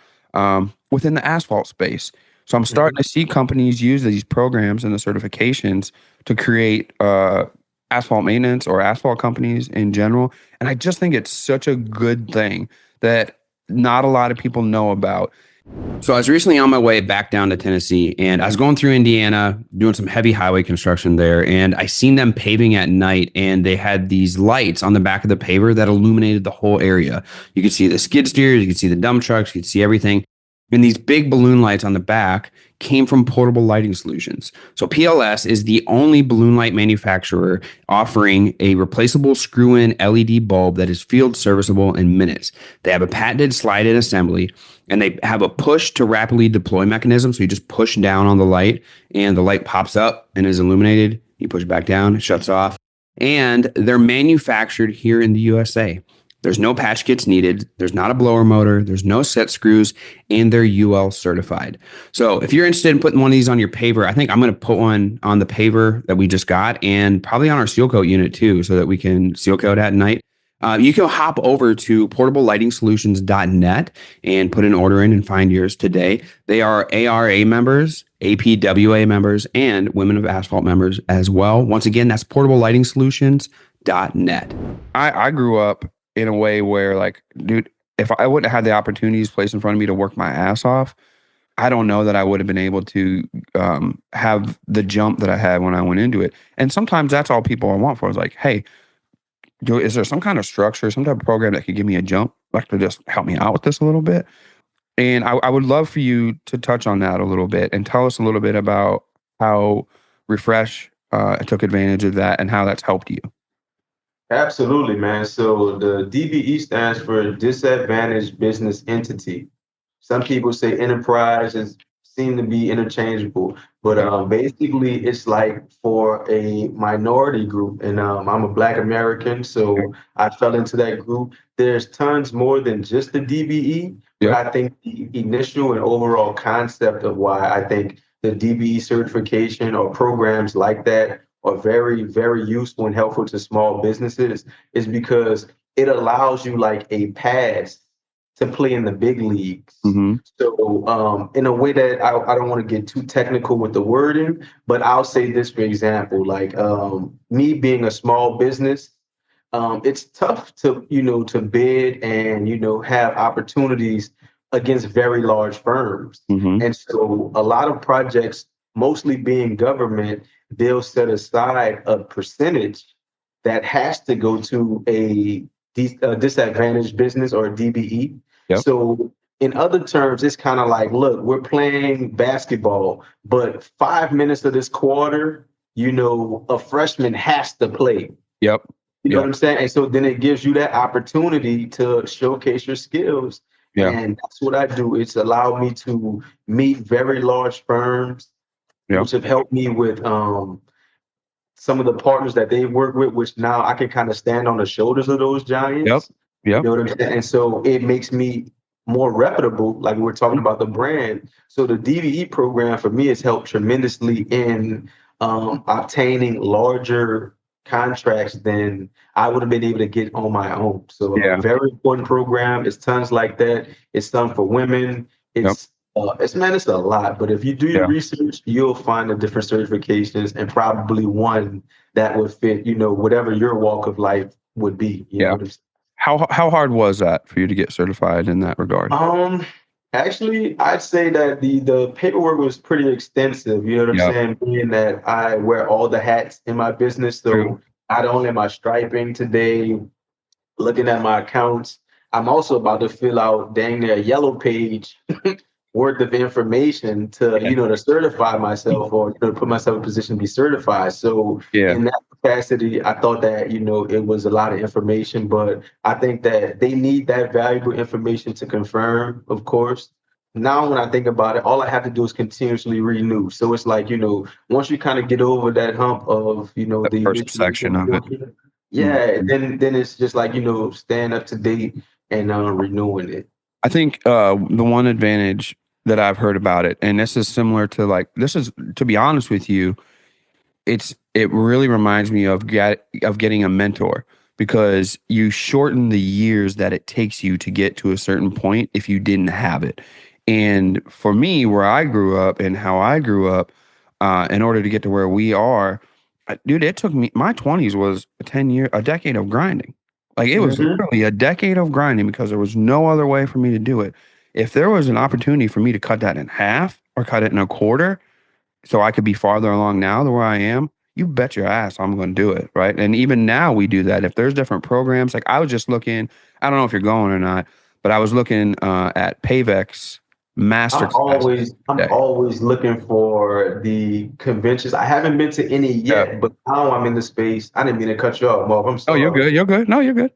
within the asphalt space. So I'm starting to see companies use these programs and the certifications to create asphalt maintenance or asphalt companies in general. And I just think it's such a good thing that not a lot of people know about. So I was recently on my way back down to Tennessee, and I was going through Indiana doing some heavy highway construction there, and I seen them paving at night, and they had these lights on the back of the paver that illuminated the whole area. You could see the skid steers, you could see the dump trucks, you could see everything. And these big balloon lights on the back came from Portable Lighting Solutions. So PLS is the only balloon light manufacturer offering a replaceable screw-in LED bulb that is field serviceable in minutes. They have a patented slide-in assembly, and they have a push to rapidly deploy mechanism. So you just push down on the light and the light pops up and is illuminated. You push back down, it shuts off. And they're manufactured here in the USA. There's no patch kits needed. There's not a blower motor. There's no set screws, and they're UL certified. So if you're interested in putting one of these on your paver, I think I'm going to put one on the paver that we just got, and probably on our seal coat unit too, so that we can seal coat at night. You can hop over to portablelightingsolutions.net and put an order in and find yours today. They are ARA members, APWA members, and Women of Asphalt members as well. Once again, that's portablelightingsolutions.net. I grew up in a way where, like, dude, if I wouldn't have had the opportunities placed in front of me to work my ass off, I don't know that I would have been able to have the jump that I had when I went into it. And sometimes that's all people I want for is like, hey, is there some kind of structure, some type of program that could give me a jump, like to just help me out with this a little bit? And I would love for you to touch on that a little bit and tell us a little bit about how Refresh took advantage of that and how that's helped you. Absolutely, man. So the DBE stands for Disadvantaged Business Entity. Some people say enterprises seem to be interchangeable, but basically it's like for a minority group. And I'm a Black American, so I fell into that group. There's tons more than just the DBE, but I think the initial and overall concept of why I think the DBE certification or programs like that are very, very useful and helpful to small businesses is because it allows you like a pass to play in the big leagues. So in a way that I don't want to get too technical with the wording, but I'll say this, for example, like me being a small business, it's tough to, to bid and, have opportunities against very large firms. And so a lot of projects, mostly being government, they'll set aside a percentage that has to go to a disadvantaged business or a DBE. So in other terms, it's kind of like, look, we're playing basketball, but 5 minutes of this quarter, a freshman has to play. You know what I'm saying? And so then it gives you that opportunity to showcase your skills. And that's what I do. It's allowed me to meet very large firms, which have helped me with some of the partners that they work with, which now I can kind of stand on the shoulders of those giants. You know what I'm saying? And so it makes me more reputable, like we're talking about the brand. So the DBE program for me has helped tremendously in obtaining larger contracts than I would have been able to get on my own. So a very important program. It's tons like that. It's done for women. It's it's a lot, but if you do your research, you'll find the different certifications and probably one that would fit, whatever your walk of life would be. You know what I'm saying? How hard was that for you to get certified in that regard? Actually, I'd say that the paperwork was pretty extensive. You know what I'm saying? Being that I wear all the hats in my business, so not only am I striping today, looking at my accounts, I'm also about to fill out dang near a yellow page worth of information to, to certify myself or to put myself in a position to be certified. So in that capacity, I thought that, it was a lot of information, but I think that they need that valuable information to confirm, of course. now when I think about it, all I have to do is continuously renew. So it's like, once you kind of get over that hump of, The the first initial section of it. yeah, then it's just like, staying up to date and renewing it. I think the one advantage that I've heard about it, and this is similar to to be honest with you, it really reminds me of getting a mentor, because you shorten the years that it takes you to get to a certain point if you didn't have it. And for me, where I grew up and how I grew up, in order to get to where we are, dude, it took me, my 20s was a decade of grinding. Like, it was Hmm. literally a decade of grinding because there was no other way for me to do it. If there was an opportunity for me to cut that in half or cut it in a quarter, so I could be farther along now than where I am, you bet your ass I'm going to do it. Right. And even now we do that. If there's different programs, like I was just looking, I don't know if you're going or not, but I was looking at Pavex master classes I'm today. always looking for the conventions. I haven't been to any Yeah. yet, but now I'm in the space. I didn't mean to cut you off, Marv. I'm Oh, you're sorry. good. You're good. No, you're good.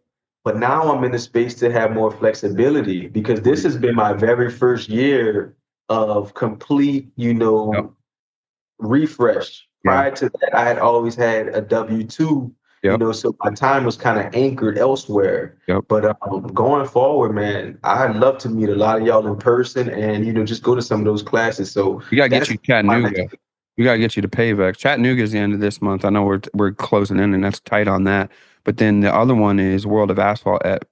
But now I'm in the space to have more flexibility because this has been my very first year of complete, Yep. refresh. Yeah. Prior to that, I had always had a W-2, Yep. so my time was kind of anchored elsewhere. Yep. But going forward, man, I'd love to meet a lot of y'all in person and, just go to some of those classes. So We got to get that's you my next. Chattanooga. We got to get you to Pavex. Chattanooga is the end of this month. I know we're closing in, and that's tight on that. But then the other one is World of Asphalt at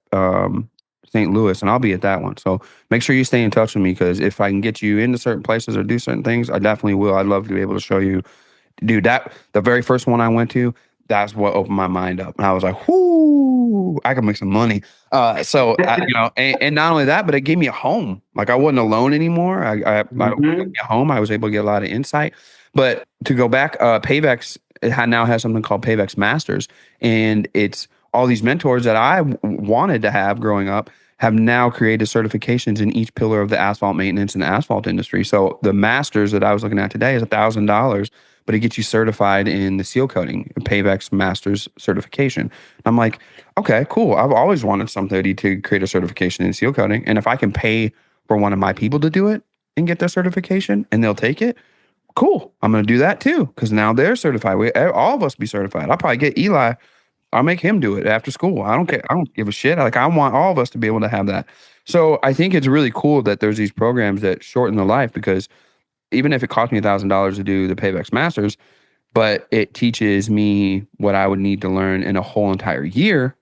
St. Louis, and I'll be at that one. So make sure you stay in touch with me, because if I can get you into certain places or do certain things, I definitely will. I'd love to be able to show you, dude. That the very first one I went to, that's what opened my mind up, and I was like, "Whoo, I can make some money." And not only that, but it gave me a home. Like, I wasn't alone anymore. I gave me Mhm. a home. I was able to get a lot of insight. But to go back, Pavex now has something called Pavex Masters, and it's all these mentors that I wanted to have growing up have now created certifications in each pillar of the asphalt maintenance and asphalt industry. So the masters that I was looking at today is $1,000, but it gets you certified in the seal coating, Pavex Masters certification. I'm like, okay, cool. I've always wanted somebody to create a certification in seal coating, and if I can pay for one of my people to do it and get their certification, and they'll take it, cool. I'm going to do that too, because now they're certified. All of us be certified. I'll probably get Eli. I'll make him do it after school. I don't care. I don't give a shit. Like, I want all of us to be able to have that. So I think it's really cool that there's these programs that shorten the life, because even if it cost me $1,000 to do the Pavex Masters, but it teaches me what I would need to learn in a whole entire year,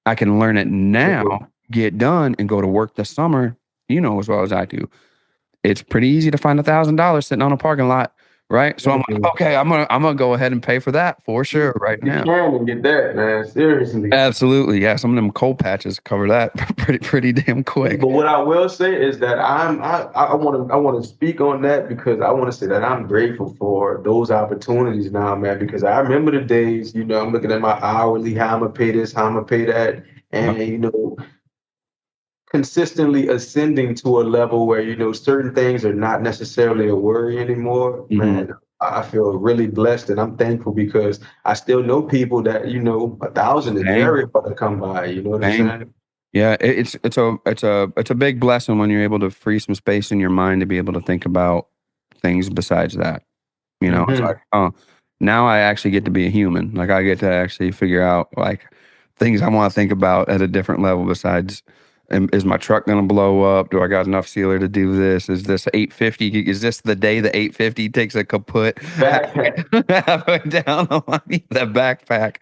I can learn it now, get done, and go to work this summer, as well as I do. It's pretty easy to find $1,000 sitting on a parking lot, right? So I'm like, okay, I'm gonna go ahead and pay for that for sure right You now. can and get that, man. Seriously. Absolutely, yeah. Some of them cold patches cover that pretty damn quick. But what I will say is that I want to speak on that because I want to say that I'm grateful for those opportunities now, man. Because I remember the days, I'm looking at my hourly, how I'm gonna pay this, how I'm gonna pay that, Yep. and consistently ascending to a level where certain things are not necessarily a worry anymore, Mhm. man. I feel really blessed and I'm thankful because I still know people that 1,000 is Same, very hard to come by. You know what I'm same. saying? Yeah, it's a big blessing when you're able to free some space in your mind to be able to think about things besides that. It's Hmm. like, oh, now I actually get to be a human. Like, I get to actually figure out like things I want to think about at a different level besides, is my truck going to blow up? Do I got enough sealer to do this? Is this 850? Is this the day the 850 takes a kaput Backpack. halfway down the line? That backpack.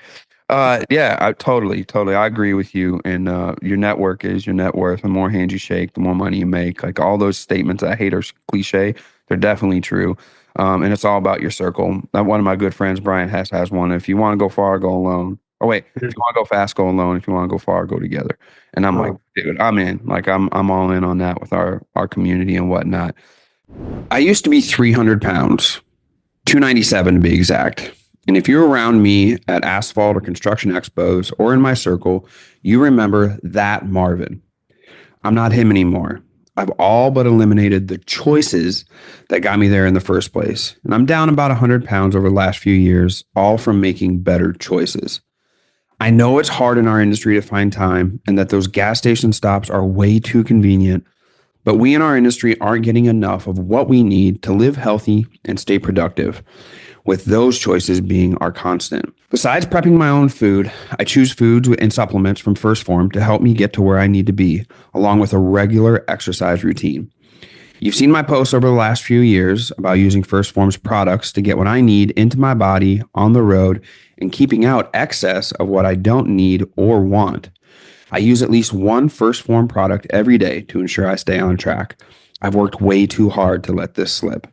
Yeah, I totally. I agree with you. And your network is your net worth. The more hands you shake, the more money you make. Like, all those statements I hate are cliche. They're definitely true. And it's all about your circle. One of my good friends, Brian Hess, has one. If you want to go far, go alone. Oh wait, if you want to go fast, go alone. If you want to go far, go together. And I'm like, dude, I'm in. Like, I'm all in on that with our community and whatnot. I used to be 300 pounds, 297 to be exact. And if you're around me at asphalt or construction expos or in my circle, you remember that Marvin. I'm not him anymore. I've all but eliminated the choices that got me there in the first place. And I'm down about 100 pounds over the last few years, all from making better choices. I know it's hard in our industry to find time and that those gas station stops are way too convenient, But we in our industry aren't getting enough of what we need to live healthy and stay productive, with those choices being our constant. Besides prepping my own food, I choose foods and supplements from First Form to help me get to where I need to be, along with a regular exercise routine. You've seen my posts over the last few years about using First Form's products to get what I need into my body on the road and keeping out excess of what I don't need or want. I use at least one First Form product every day to ensure I stay on track. I've worked way too hard to let this slip.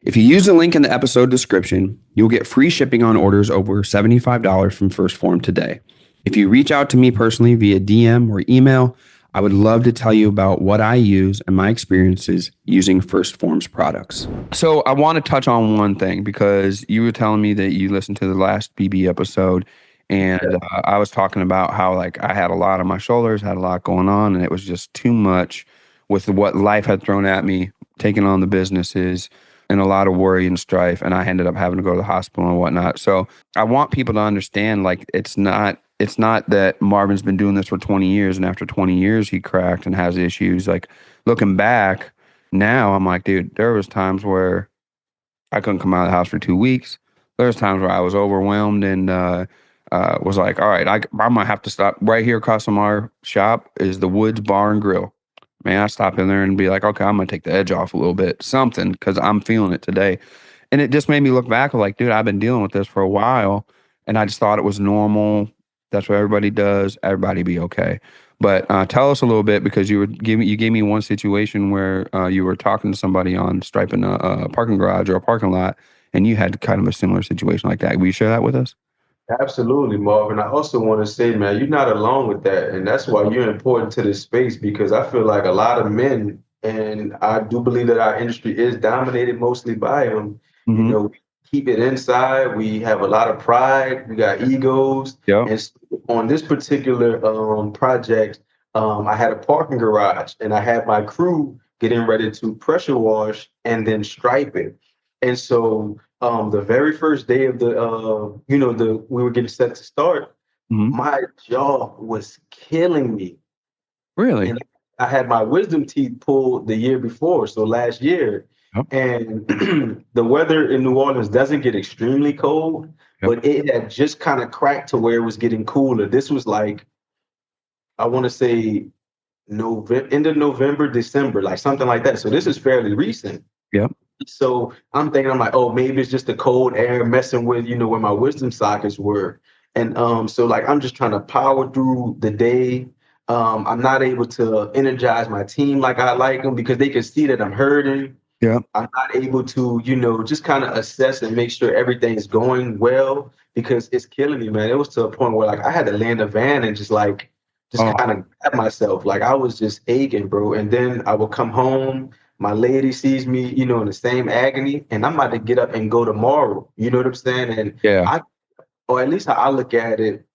If you use the link in the episode description, you'll get free shipping on orders over $75 from First Form today. If you reach out to me personally via DM or email, I would love to tell you about what I use and my experiences using First Form's products. So I want to touch on one thing, because you were telling me that you listened to the last BB episode, and I was talking about how like I had a lot on my shoulders, had a lot going on, and it was just too much with what life had thrown at me, taking on the businesses and a lot of worry and strife. And I ended up having to go to the hospital and whatnot. So I want people to understand, like, it's not that Marvin's been doing this for 20 years and after 20 years he cracked and has issues. Like, looking back now, I'm like, dude, there was times where I couldn't come out of the house for 2 weeks. There was times where I was overwhelmed and was like, all right, I might have to stop. Right here across from our shop is the Woods Bar and Grill. Man, I stop in there and be like, okay, I'm going to take the edge off a little bit, something, because I'm feeling it today. And it just made me look back like, dude, I've been dealing with this for a while, and I just thought it was normal. That's what everybody does. Everybody be okay. But tell us a little bit, because you gave me one situation where you were talking to somebody on striping a parking garage or a parking lot, and you had kind of a similar situation like that. Will you share that with us? Absolutely, Marvin. I also want to say, man, you're not alone with that. And that's why you're important to this space, because I feel like a lot of men, and I do believe that our industry is dominated mostly by them. Mm-hmm. We keep it inside. We have a lot of pride. We got egos. Yep. And on this particular project, I had a parking garage, and I had my crew getting ready to pressure wash and then stripe it. And so the very first day of we were getting set to start, my jaw was killing me. Really? And I had my wisdom teeth pulled the year before, so last year. Yep. And the weather in New Orleans doesn't get extremely cold, but it had just kind of cracked to where it was getting cooler. This was like, I want to say end of November, December, like something like that. So this is fairly recent. Yep. So I'm like, oh, maybe it's just the cold air messing with, where my wisdom sockets were. And so like, I'm just trying to power through the day. I'm not able to energize my team like I like them, because they can see that I'm hurting. Yeah. I'm not able to, just kind of assess and make sure everything's going well, because it's killing me, man. It was to a point where like I had to lay in the van and just kind of grab myself. Like I was just aching, bro. And then I would come home. My lady sees me, in the same agony, and I'm about to get up and go tomorrow. You know what I'm saying? And or at least how I look at it,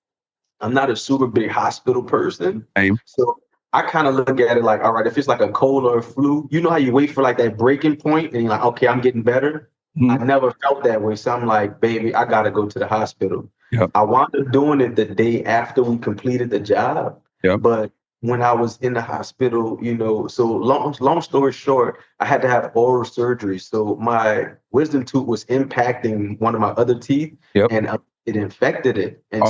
I'm not a super big hospital person. Same. So I kind of look at it like, all right, if it's like a cold or a flu, you know how you wait for like that breaking point and you're like, okay, I'm getting better. I never felt that way. So I'm like, baby, I got to go to the hospital. Yep. I wound up doing it the day after we completed the job. Yep. But when I was in the hospital, so long story short, I had to have oral surgery. So my wisdom tooth was impacting one of my other teeth, and it infected it. And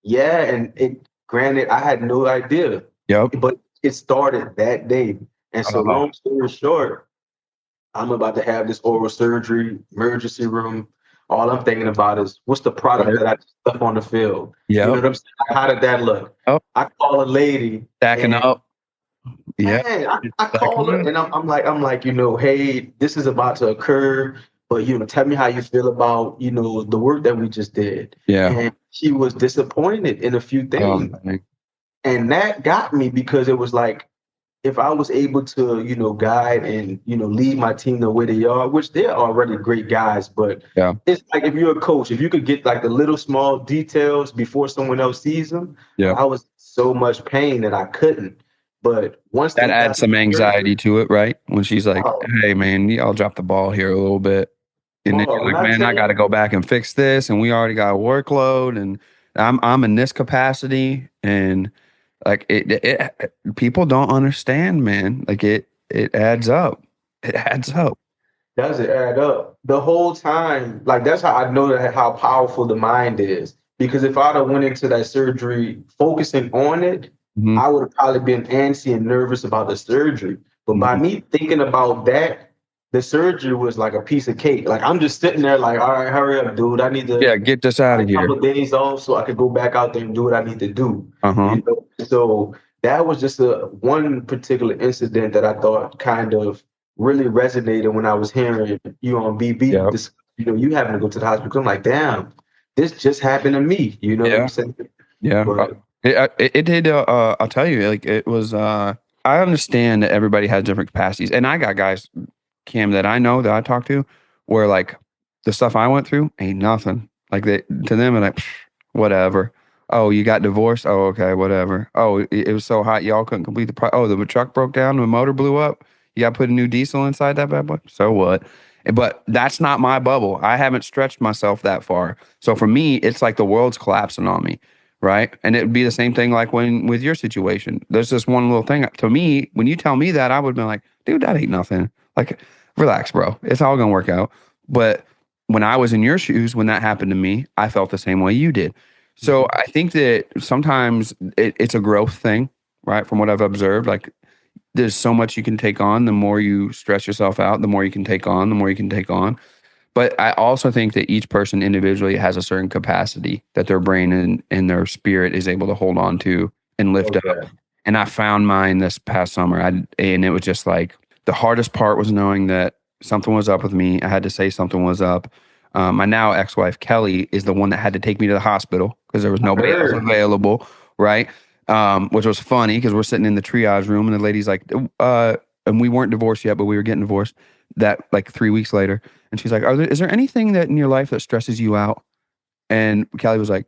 and granted, I had no idea. But it started that day. And so long story short, I'm about to have this oral surgery, emergency room. All I'm thinking about is what's the product that I just left on the field. You know what I'm saying? How did that look? I call a lady. Stacking up. Yeah. Man, I call her and I'm like, hey, this is about to occur. But tell me how you feel about, the work that we just did. Yeah. And she was disappointed in a few things. And that got me, because it was like, if I was able to, guide and, lead my team the way they are, which they're already great guys, but it's like, if you're a coach, if you could get like the little small details before someone else sees them, I was so much pain that I couldn't. But once that adds some anxiety to it, right? When she's like, hey man, y'all drop the ball here a little bit. And then you're like, man, I got to go back and fix this. And we already got a workload and I'm in this capacity. And Like people don't understand, man. Like it adds up. It adds up. Does it add up the whole time? Like that's how I know that how powerful the mind is. Because if I'd have went into that surgery focusing on it, Mhm. I would have probably been antsy and nervous about the surgery. But by Mhm. me thinking about that, the surgery was like a piece of cake. Like I'm just sitting there, like, all right, hurry up, dude. I need to Yeah, get this out of a here. couple of days off so I could go back out there and do what I need to do. Uh-huh. You know, so that was just a one particular incident that I thought kind of really resonated when I was hearing you on BB. Yeah. This, you having to go to the hospital. I'm like, damn, this just happened to me. You know what I'm Yeah. saying? Yeah. But It did. I'll tell you, like it was. I understand that everybody has different capacities, and I got guys, Cam, that I know that I talk to, where like the stuff I went through ain't nothing. Like they to them, and like "Psh, whatever. Oh, you got divorced. Oh, okay, whatever. Oh, it was so hot y'all couldn't complete the. Oh, the truck broke down. The motor blew up. You got to put a new diesel inside that bad boy. So what? But that's not my bubble. I haven't stretched myself that far. So for me, it's like the world's collapsing on me, right? And it would be the same thing like when with your situation. There's this one little thing. To me, when you tell me that, I would have been like, dude, that ain't nothing. Like, relax, bro. It's all gonna work out. But when I was in your shoes, when that happened to me, I felt the same way you did. So I think that sometimes it's a growth thing, right? From what I've observed, like there's so much you can take on. The more you stress yourself out, the more you can take on, the more you can take on. But I also think that each person individually has a certain capacity that their brain and their spirit is able to hold on to and lift up. okay. And I found mine this past summer. And it was just like the hardest part was knowing that something was up with me. I had to say something was up. My now ex-wife, Kelly, is the one that had to take me to the hospital because there was nobody else Heard. available. Right. Which was funny because we're sitting in the triage room and the lady's like, and we weren't divorced yet, but we were getting divorced that like 3 weeks later. And she's like, is there anything that in your life that stresses you out? And Kelly was like,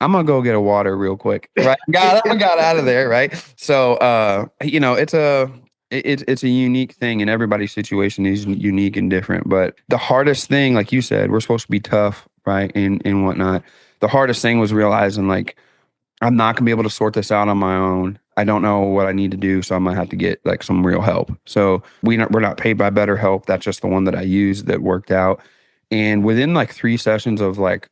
I'm gonna go get a water real quick. Right. Got out of there. Right. So it's a unique thing and everybody's situation is unique and different. But the hardest thing, like you said, we're supposed to be tough, right? And whatnot. The hardest thing was realizing like I'm not gonna be able to sort this out on my own. I don't know what I need to do, so I'm gonna have to get like some real help. So we're not paid by BetterHelp. That's just the one that I used that worked out. And within like 3 sessions of like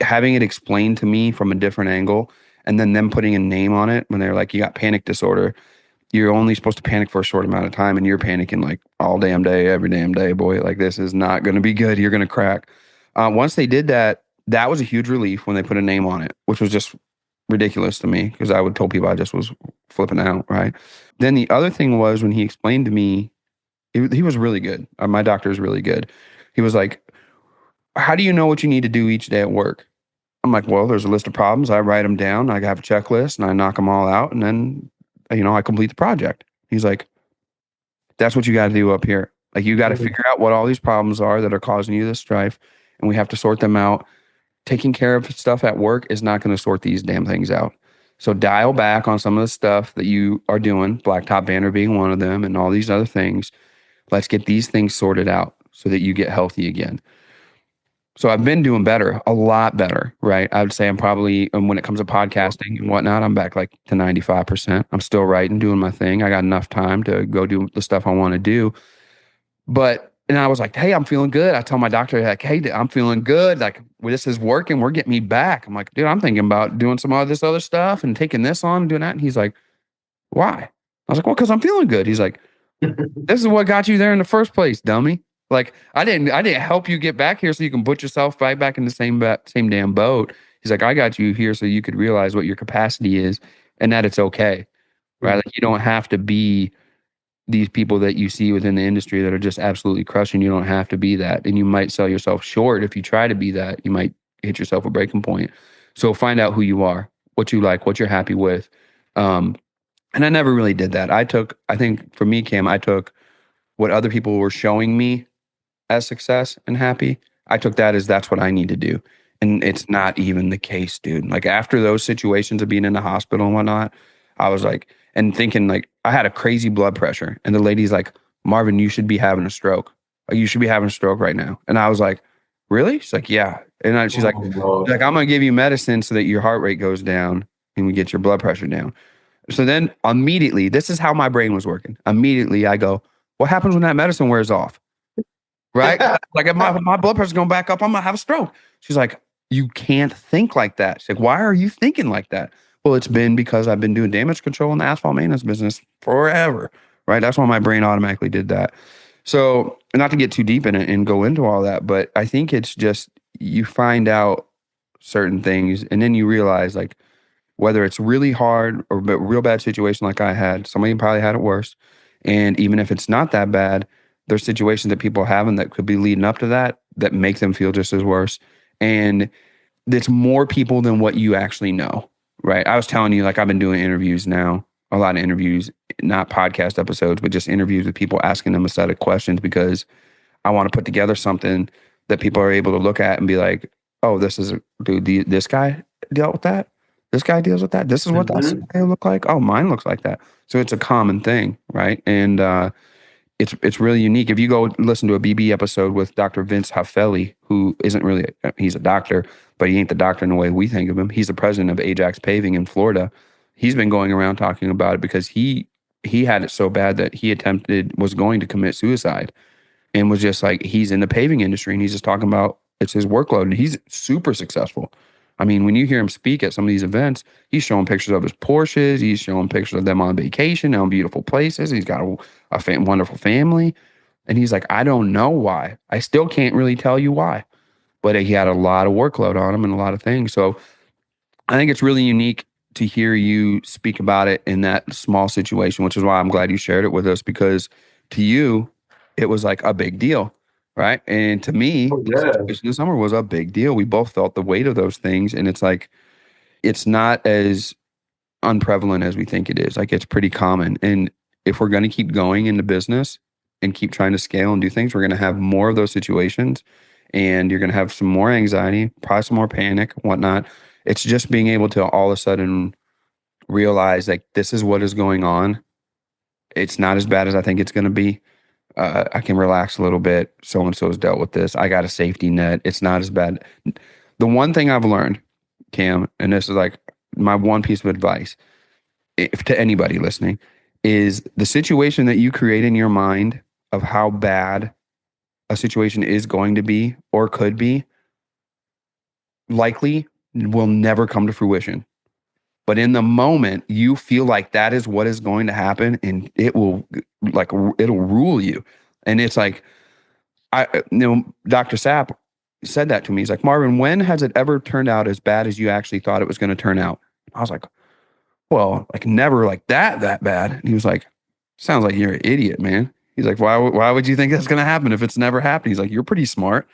having it explained to me from a different angle, and then them putting a name on it when they're like, you got panic disorder. You're only supposed to panic for a short amount of time, and you're panicking like all damn day, every damn day, boy. Like this is not going to be good. You're going to crack. Once they did that, that was a huge relief when they put a name on it, which was just ridiculous to me because I would tell people I just was flipping out, right? Then the other thing was when he explained to me, he was really good. My doctor is really good. He was like, how do you know what you need to do each day at work? I'm like, well, there's a list of problems. I write them down. I have a checklist and I knock them all out. And then, I complete the project. He's like, that's what you got to do up here. Like, you got to figure out what all these problems are that are causing you this strife. And we have to sort them out. Taking care of stuff at work is not going to sort these damn things out. So dial back on some of the stuff that you are doing, Blacktop banter being one of them, and all these other things. Let's get these things sorted out so that you get healthy again. So I've been doing better, a lot better, right? I would say I'm probably, and when it comes to podcasting and whatnot, I'm back like to 95%. I'm still writing, doing my thing. I got enough time to go do the stuff I want to do. And I was like, hey, I'm feeling good. I tell my doctor, like, hey, I'm feeling good. Like, this is working. We're getting me back. I'm like, dude, I'm thinking about doing some of this other stuff and taking this on and doing that. And he's like, why? I was like, well, because I'm feeling good. He's like, this is what got you there in the first place, dummy. Like, I didn't help you get back here so you can put yourself right back in the same damn boat. He's like, I got you here so you could realize what your capacity is and that it's okay, right? Like, you don't have to be these people that you see within the industry that are just absolutely crushing. You don't have to be that. And you might sell yourself short if you try to be that. You might hit yourself a breaking point. So find out who you are, what you like, what you're happy with. And I never really did that. I think for me, Cam, I took what other people were showing me as success and happy. I took that as that's what I need to do. And it's not even the case, dude. Like after those situations of being in the hospital and whatnot, I was like, and thinking like I had a crazy blood pressure. And the lady's like, Marvin, you should be having a stroke. You should be having a stroke right now. And I was like, really? She's like, yeah. And she's like, I'm going to give you medicine so that your heart rate goes down. and we get your blood pressure down. So then immediately, this is how my brain was working. Immediately I go, what happens when that medicine wears off? Right? Like if my blood pressure's going back up, I'm gonna have a stroke. She's like, you can't think like that. She's like, why are you thinking like that? Well, it's been because I've been doing damage control in the asphalt maintenance business forever. Right? That's why my brain automatically did that. So not to get too deep in it and go into all that, but I think it's just you find out certain things and then you realize like whether it's really hard or a real bad situation like I had, somebody probably had it worse. And even if it's not that bad, there's situations that people are having that could be leading up to that that make them feel just as worse. And it's more people than what you actually know, right? I was telling you, like I've been doing interviews now, a lot of interviews, not podcast episodes, but just interviews with people asking them a set of questions because I want to put together something that people are able to look at and be like, oh, this is, dude, this guy dealt with that. This guy deals with that. This is what that scenario look like. Oh, mine looks like that. So it's a common thing, right? And it's really unique. If you go listen to a BB episode with Dr. Vince Hafeli, who isn't really, he's a doctor, but he ain't the doctor in the way we think of him. He's the president of Ajax Paving in Florida. He's been going around talking about it because he had it so bad that he was going to commit suicide and was just like, he's in the paving industry and he's just talking about it's his workload and he's super successful. I mean, when you hear him speak at some of these events, he's showing pictures of his Porsches. He's showing pictures of them on vacation, on beautiful places. He's got a wonderful family. And he's like, I don't know why. I still can't really tell you why. But he had a lot of workload on him and a lot of things. So I think it's really unique to hear you speak about it in that small situation, which is why I'm glad you shared it with us, because to you, it was like a big deal. Right. And to me, this summer was a big deal. We both felt the weight of those things. And it's like, it's not as unprevalent as we think it is. Like it's pretty common. And if we're going to keep going into business and keep trying to scale and do things, we're going to have more of those situations and you're going to have some more anxiety, probably some more panic, whatnot. It's just being able to all of a sudden realize like, this is what is going on. It's not as bad as I think it's going to be. I can relax a little bit. So-and-so has dealt with this. I got a safety net. It's not as bad. The one thing I've learned, Cam, and this is like my one piece of advice if to anybody listening, is the situation that you create in your mind of how bad a situation is going to be or could be likely will never come to fruition. But in the moment, you feel like that is what is going to happen and it'll rule you. And it's like, Dr. Sapp said that to me. He's like, Marvin, when has it ever turned out as bad as you actually thought it was going to turn out? I was like, well, like never like that bad. And he was like, sounds like you're an idiot, man. He's like, why would you think that's going to happen if it's never happened? He's like, you're pretty smart.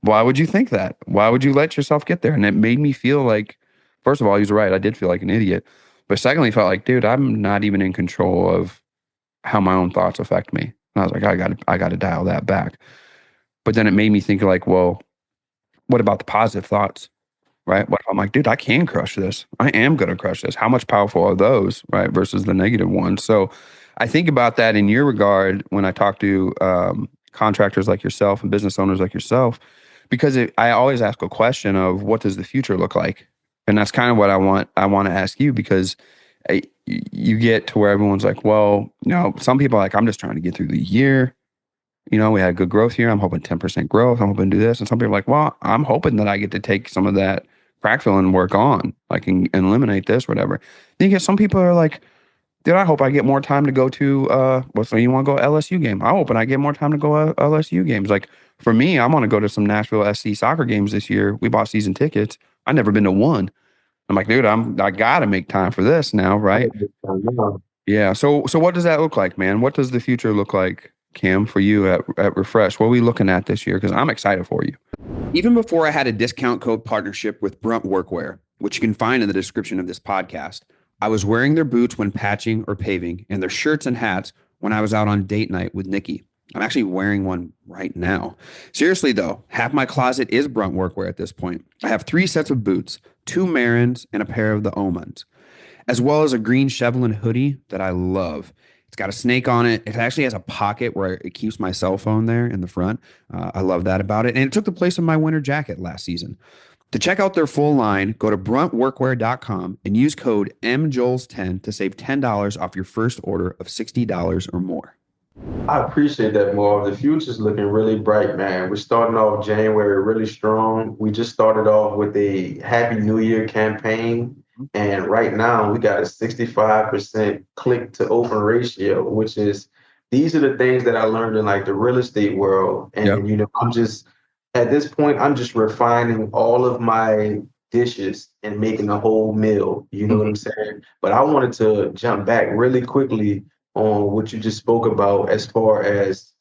Why would you think that? Why would you let yourself get there? And it made me feel like, first of all, he's right. I did feel like an idiot. But secondly, felt like, dude, I'm not even in control of how my own thoughts affect me. And I was like, I got to dial that back. But then it made me think like, well, what about the positive thoughts, right? What I'm like, dude, I can crush this. I am going to crush this. How much powerful are those, right? Versus the negative ones. So I think about that in your regard when I talk to contractors like yourself and business owners like yourself, because I always ask a question of what does the future look like? And that's kind of what I want to ask you, because you get to where everyone's like, well, some people are like, I'm just trying to get through the year. We had good growth here. I'm hoping 10% growth. I'm hoping to do this. And some people are like, well, I'm hoping that I get to take some of that crack filling and work on, like, and eliminate this, whatever. Then you get some people are like, dude, I hope I get more time to go to, you want to go to LSU game? I'm hoping I get more time to go to LSU games. Like for me, I want to go to some Nashville SC soccer games this year. We bought season tickets. I've never been to one. I'm like, dude, I got to make time for this now, right? Yeah. So what does that look like, man? What does the future look like, Cam, for you at Refresh? What are we looking at this year? Because I'm excited for you. Even before I had a discount code partnership with Brunt Workwear, which you can find in the description of this podcast, I was wearing their boots when patching or paving and their shirts and hats when I was out on date night with Nikki. I'm actually wearing one right now. Seriously, though, half my closet is Brunt Workwear at this point. I have 3 sets of boots, 2 Marins, and a pair of the Omans, as well as a green Chevlin hoodie that I love. It's got a snake on it. It actually has a pocket where it keeps my cell phone there in the front. I love that about it. And it took the place of my winter jacket last season. To check out their full line, go to bruntworkwear.com and use code MJOLS10 to save $10 off your first order of $60 or more. I appreciate that, Marv. The future's looking really bright, man. We're starting off January really strong. We just started off with a Happy New Year campaign. And right now we got a 65% click to open ratio, which is these are the things that I learned in like the real estate world. Yep. And I'm just at this point, I'm just refining all of my dishes and making a whole meal. You know what I'm saying? But I wanted to jump back really quickly on what you just spoke about as far as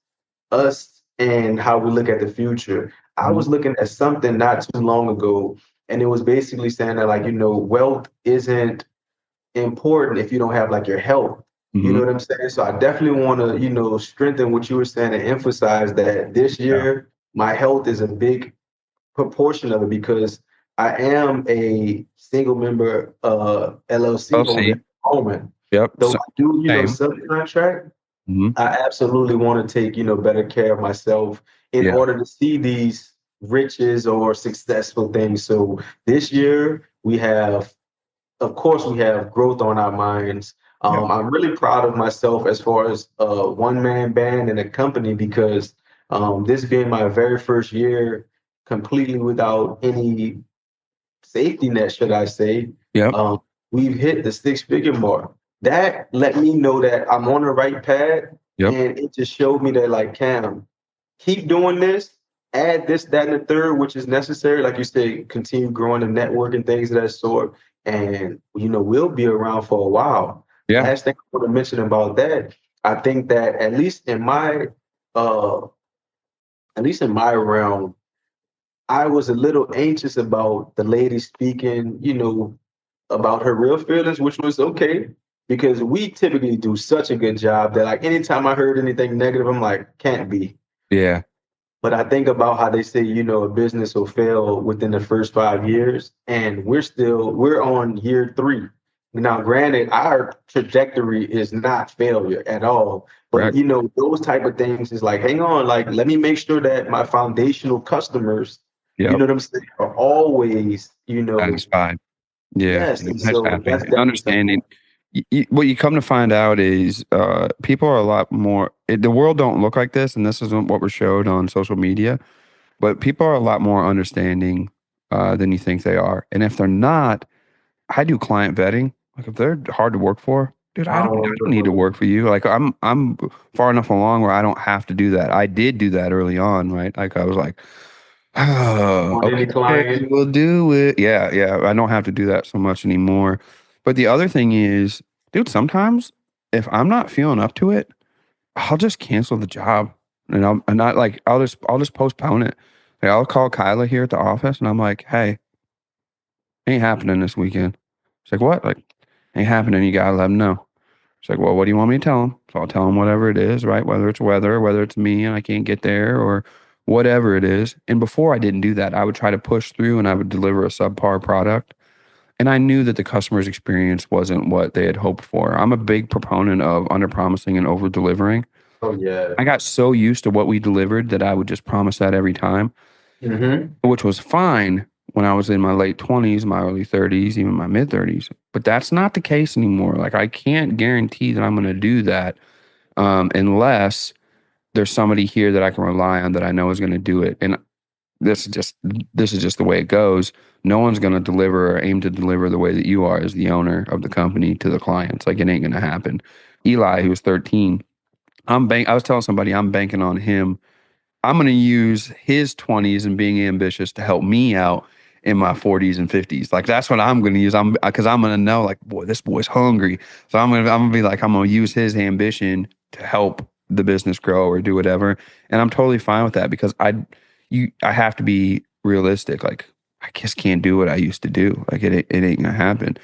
us and how we look at the future. I was looking at something not too long ago, and it was basically saying that, like, wealth isn't important if you don't have like your health. You know what I'm saying? So I definitely want to, strengthen what you were saying and emphasize that this year, my health is a big proportion of it because I am a single member LLC holder at Coleman. Yep. Though I do, same. subcontract, I absolutely want to take, better care of myself in order to see these riches or successful things. So this year of course, we have growth on our minds. I'm really proud of myself as far as a one-man band and a company because this being my very first year completely without any safety net, should I say, we've hit the six-figure mark. That let me know that I'm on the right path. And it just showed me that, like, Cam, keep doing this, add this, that, and the third, which is necessary. Like you said, continue growing the network and things of that sort. And, we'll be around for a while. Last thing I want to mention about that, I think that at least in my realm, I was a little anxious about the lady speaking, about her real feelings, which was okay, because we typically do such a good job that, like, anytime I heard anything negative, I'm like, can't be. Yeah. But I think about how they say, a business will fail within the first 5 years, and we're on year 3. Now, granted, our trajectory is not failure at all, but those type of things is like, hang on, like, let me make sure that my foundational customers, you know what I'm saying, are always, satisfied. Yeah. yes. And so that's definitely Understanding. What you come to find out is people are a lot more, the world don't look like this, and this isn't what we're showed on social media, but people are a lot more understanding than you think they are. And if they're not, I do client vetting. Like, if they're hard to work for, dude, I don't need to work for you. Like, I'm far enough along where I don't have to do that. I did do that early on, right? Like, I was like, oh, okay, we'll do it. Yeah. I don't have to do that so much anymore. But the other thing is, dude, sometimes if I'm not feeling up to it, I'll just cancel the job, and I'll just postpone it. Like, I'll call Kyla here at the office, and I'm like, hey, ain't happening this weekend. She's like, what? Like, ain't happening. You gotta let them know. She's like, well, what do you want me to tell them? So I'll tell them whatever it is, right? Whether it's weather, whether it's me and I can't get there, or whatever it is. And before, I didn't do that. I would try to push through, and I would deliver a subpar product. And I knew that the customer's experience wasn't what they had hoped for. I'm a big proponent of under-promising and over-delivering. Oh, yeah. I got so used to what we delivered that I would just promise that every time, which was fine when I was in my late 20s, my early 30s, even my mid 30s. But that's not the case anymore. Like, I can't guarantee that I'm going to do that unless there's somebody here that I can rely on that I know is going to do it. And this is just the way it goes. No one's going to deliver or aim to deliver the way that you are as the owner of the company to the clients. Like, it ain't going to happen. Eli, who was 13, I was telling somebody I'm banking on him. I'm going to use his 20s and being ambitious to help me out in my 40s and 50s. Like, that's what I'm going to use. Because I'm going to know, like, boy, this boy's hungry. So I'm going to be like, I'm going to use his ambition to help the business grow or do whatever. And I'm totally fine with that, because I have to be realistic. Like, I just can't do what I used to do. Like, it ain't gonna happen,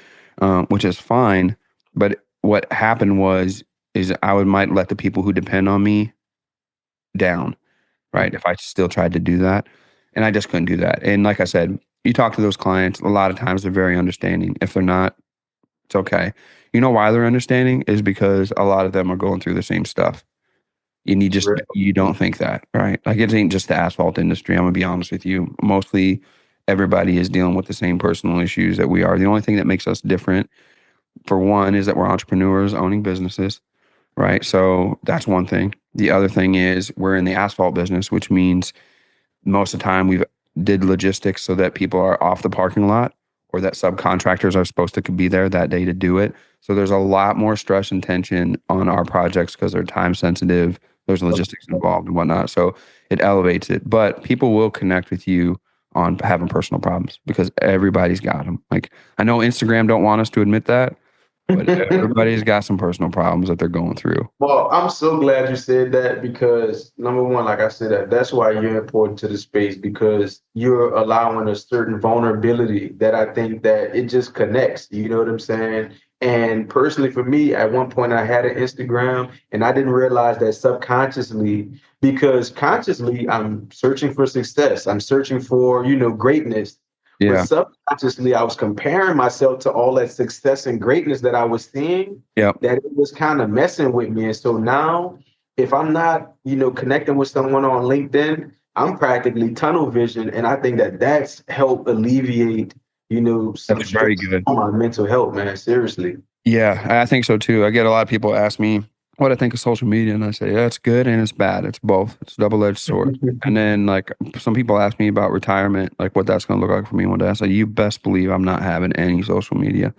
which is fine. But what happened is I might let the people who depend on me down, right? If I still tried to do that, and I just couldn't do that. And like I said, you talk to those clients, a lot of times they're very understanding. If they're not, it's okay. You know why they're understanding is because a lot of them are going through the same stuff. And you don't think that, right? Like, it ain't just the asphalt industry. I'm gonna be honest with you. Mostly everybody is dealing with the same personal issues that we are. The only thing that makes us different, for one, is that we're entrepreneurs owning businesses, right? So that's one thing. The other thing is we're in the asphalt business, which means most of the time we've did logistics so that people are off the parking lot or that subcontractors are supposed to be there that day to do it. So there's a lot more stress and tension on our projects because they're time sensitive. There's logistics involved and whatnot. So it elevates it. But people will connect with you on having personal problems because everybody's got them. Like, I know Instagram don't want us to admit that, but everybody's got some personal problems that they're going through. Well, I'm so glad you said that because number one, like I said, that's why you're important to the space because you're allowing a certain vulnerability that I think that it just connects. You know what I'm saying? And personally, for me, at one point I had an Instagram and I didn't realize that subconsciously, because consciously I'm searching for success. I'm searching for, greatness. But Yeah. subconsciously, I was comparing myself to all that success and greatness that I was seeing, Yep. that it was kind of messing with me. And so now, if I'm not, connecting with someone on LinkedIn, I'm practically tunnel vision. And I think that that's helped alleviate, some That's very stress good. on my mental health, man. Seriously. Yeah, I think so too. I get a lot of people ask me what I think of social media, and I say, yeah, it's good and it's bad. It's both. It's a double-edged sword. And then, like, some people ask me about retirement, like what that's going to look like for me one day. I say, you best believe I'm not having any social media.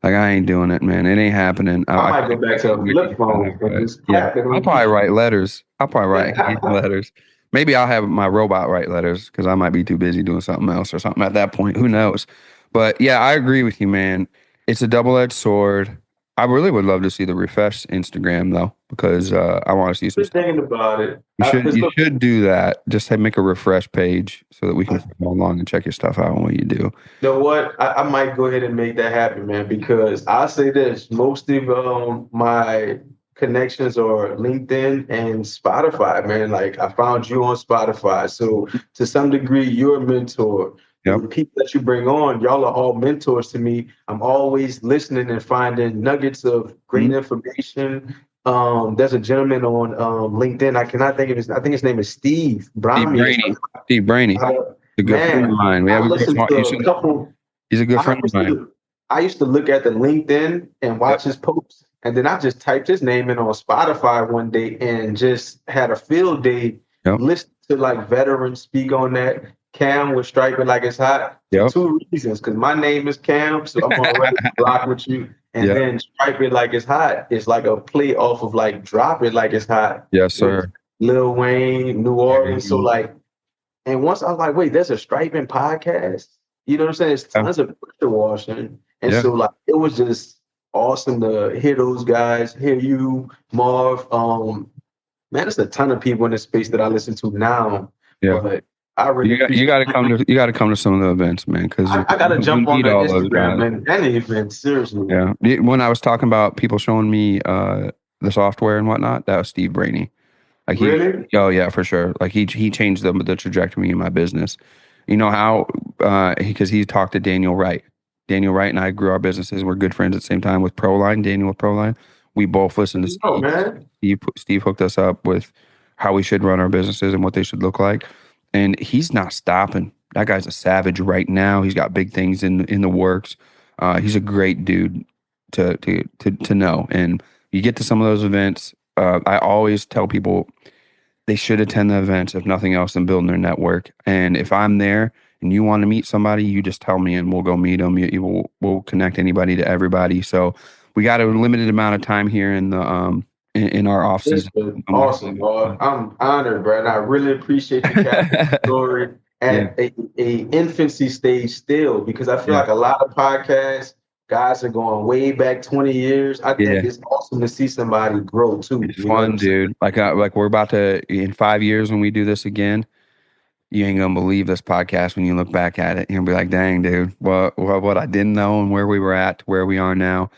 Like, I ain't doing it, man. It ain't happening. I might go back to a flip phone and just Yeah, tap it I'll on. probably write letters. I'll probably write letters. Maybe I'll have my robot write letters because I might be too busy doing something else or something at that point. Who knows? But yeah, I agree with you, man. It's a double-edged sword. I really would love to see the refresh Instagram though, because I want to see some Just stuff. thinking about it. You should do that. Just make a refresh page so that we can follow along and check your stuff out and what you do. You know what? I might go ahead and make that happen, man, because I'll say this. Most of my connections are LinkedIn and Spotify, man. Like I found you on Spotify. So to some degree, you're a mentor. Yep. The people that you bring on, y'all are all mentors to me. I'm always listening and finding nuggets of great information. There's a gentleman on LinkedIn. I cannot think of I think his name is Steve Brahmi. Steve Brainy. A good friend of mine. We have a listened to a couple. He's a good friend of mine. I used to look at the LinkedIn and watch his posts, and then I just typed his name in on Spotify one day and just had a field day. Yep. Listen to like veterans speak on that. Cam was striking like it's hot. Yep. For 2 reasons, because my name is Cam, so I'm already rock with you. And then Stripe It Like It's Hot. It's like a play off of like Drop It Like It's Hot. Yes, sir. Lil Wayne, New Orleans. So like, and once I was like, wait, there's a striping podcast. You know what I'm saying? There's tons of pressure washing. And so like it was just awesome to hear those guys, hear you, Marv. Man, there's a ton of people in the space that I listen to now. Yeah. But I really you got to come to some of the events, man, because I gotta jump on that Instagram and any event, seriously. Yeah. When I was talking about people showing me the software and whatnot, that was Steve Brainy. Like really? Oh yeah, for sure. Like he changed the trajectory in my business. You know how because he talked to Daniel Wright. Daniel Wright and I grew our businesses. We're good friends at the same time with Proline. Daniel with Proline. We both listened to Steve. Oh man. Steve hooked us up with how we should run our businesses and what they should look like. And he's not stopping. That guy's a savage right now. He's got big things in the works. He's a great dude to know. And you get to some of those events. I always tell people they should attend the events, if nothing else, than building their network. And if I'm there and you want to meet somebody, you just tell me and we'll go meet them. We'll connect anybody to everybody. So we got a limited amount of time here in the in our off season. Awesome, Bob. I'm honored, bro. And I really appreciate you telling the story at a infancy stage still, because I feel like a lot of podcasts, guys are going way back 20 years. I think it's awesome to see somebody grow too. It's fun, dude. Like we're about to, in 5 years when we do this again, you ain't gonna believe this podcast when you look back at it. You'll be like, dang, dude, what I didn't know and where we were at to where we are now.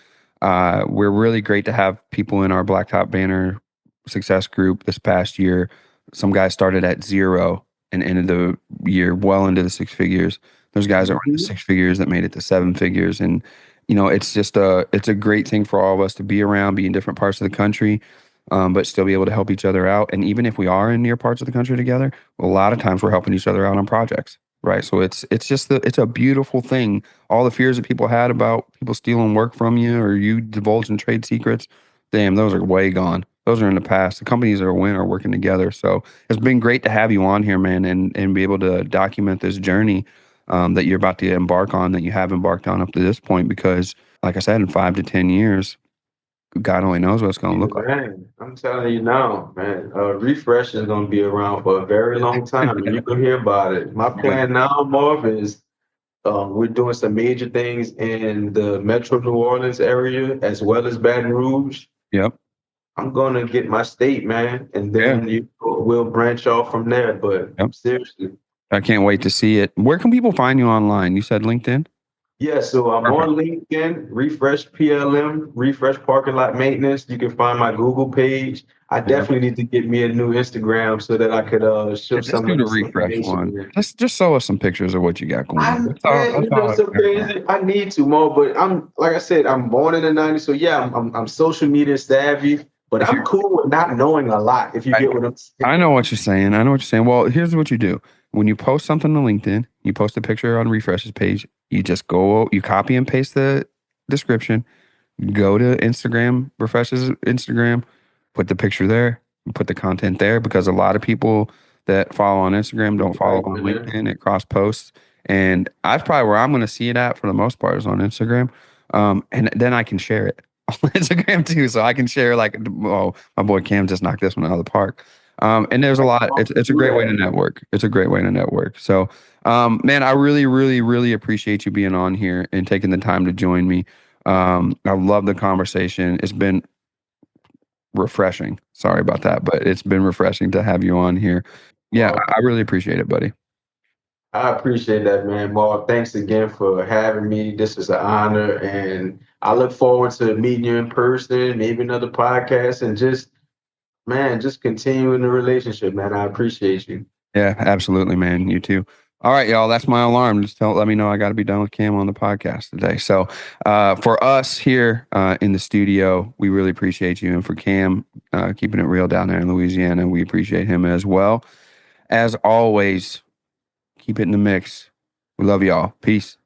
We're really great to have people in our Blacktop Banner success group this past year. Some guys started at 0 and ended the year well into the 6 figures. There's guys that were in the 6 figures that made it to 7 figures. And, it's just it's a great thing for all of us to be around, be in different parts of the country, but still be able to help each other out. And even if we are in near parts of the country together, a lot of times we're helping each other out on projects. right? So it's just it's a beautiful thing. All the fears that people had about people stealing work from you or you divulging trade secrets, damn, those are way gone. Those are in the past. The companies that are winning are working together. So it's been great to have you on here, man, and be able to document this journey that you're about to embark on, that you have embarked on up to this point. Because, like I said, in 5 to 10 years, God only knows what it's going to Yeah, look like. man, I'm telling you now, man, Refresh is going to be around for a very long time, and you can hear about it. My plan now, Marvin, is we're doing some major things in the Metro New Orleans area as well as Baton Rouge. Yep. I'm going to get my state, man, and Yeah. then we'll branch off from there. But Yep. seriously. I can't wait to see it. Where can people find you online? You said LinkedIn? Yeah, so I'm Perfect. on LinkedIn, Refresh PLM, Refresh Parking Lot Maintenance. You can find my Google page. I Yeah. definitely need to get me a new Instagram so that I could show Yeah, just some do of the this refresh information one. there. Just show us some pictures of what you got going on. I'm man, you know, I so care about. crazy. I need to more, but I'm like I said, I'm born in the '90s, so yeah, I'm social media savvy, but If I'm you're, cool with not knowing a lot. If you I, get what I'm saying. I know what you're saying. I know what you're saying. Well, here's what you do. When you post something to LinkedIn, you post a picture on Refresh's page. You just you copy and paste the description. Go to Instagram, Refresh's Instagram, put the picture there, put the content there, because a lot of people that follow on Instagram don't follow Right, on man. LinkedIn. It cross posts. And that's probably where I'm going to see it at for the most part is on Instagram. And then I can share it on Instagram too. So I can share like, oh, my boy Cam just knocked this one out of the park. And there's a lot, it's a Do great way to that. network. It's a great way to network. So, man, I really, really, really appreciate you being on here and taking the time to join me. I love the conversation. It's been refreshing. Sorry about that, but it's been refreshing to have you on here. Yeah, Well, I really appreciate it, buddy. I appreciate that, man. Mark, thanks again for having me. This is an honor, and I look forward to meeting you in person, maybe another podcast, and just, man, just continuing the relationship, man. I appreciate you. Yeah, absolutely, man. You too. All right, y'all. That's my alarm. Just let me know I got to be done with Cam on the podcast today. So, for us here in the studio, we really appreciate you, and for Cam keeping it real down there in Louisiana, we appreciate him as well. As always, keep it in the mix. We love y'all. Peace.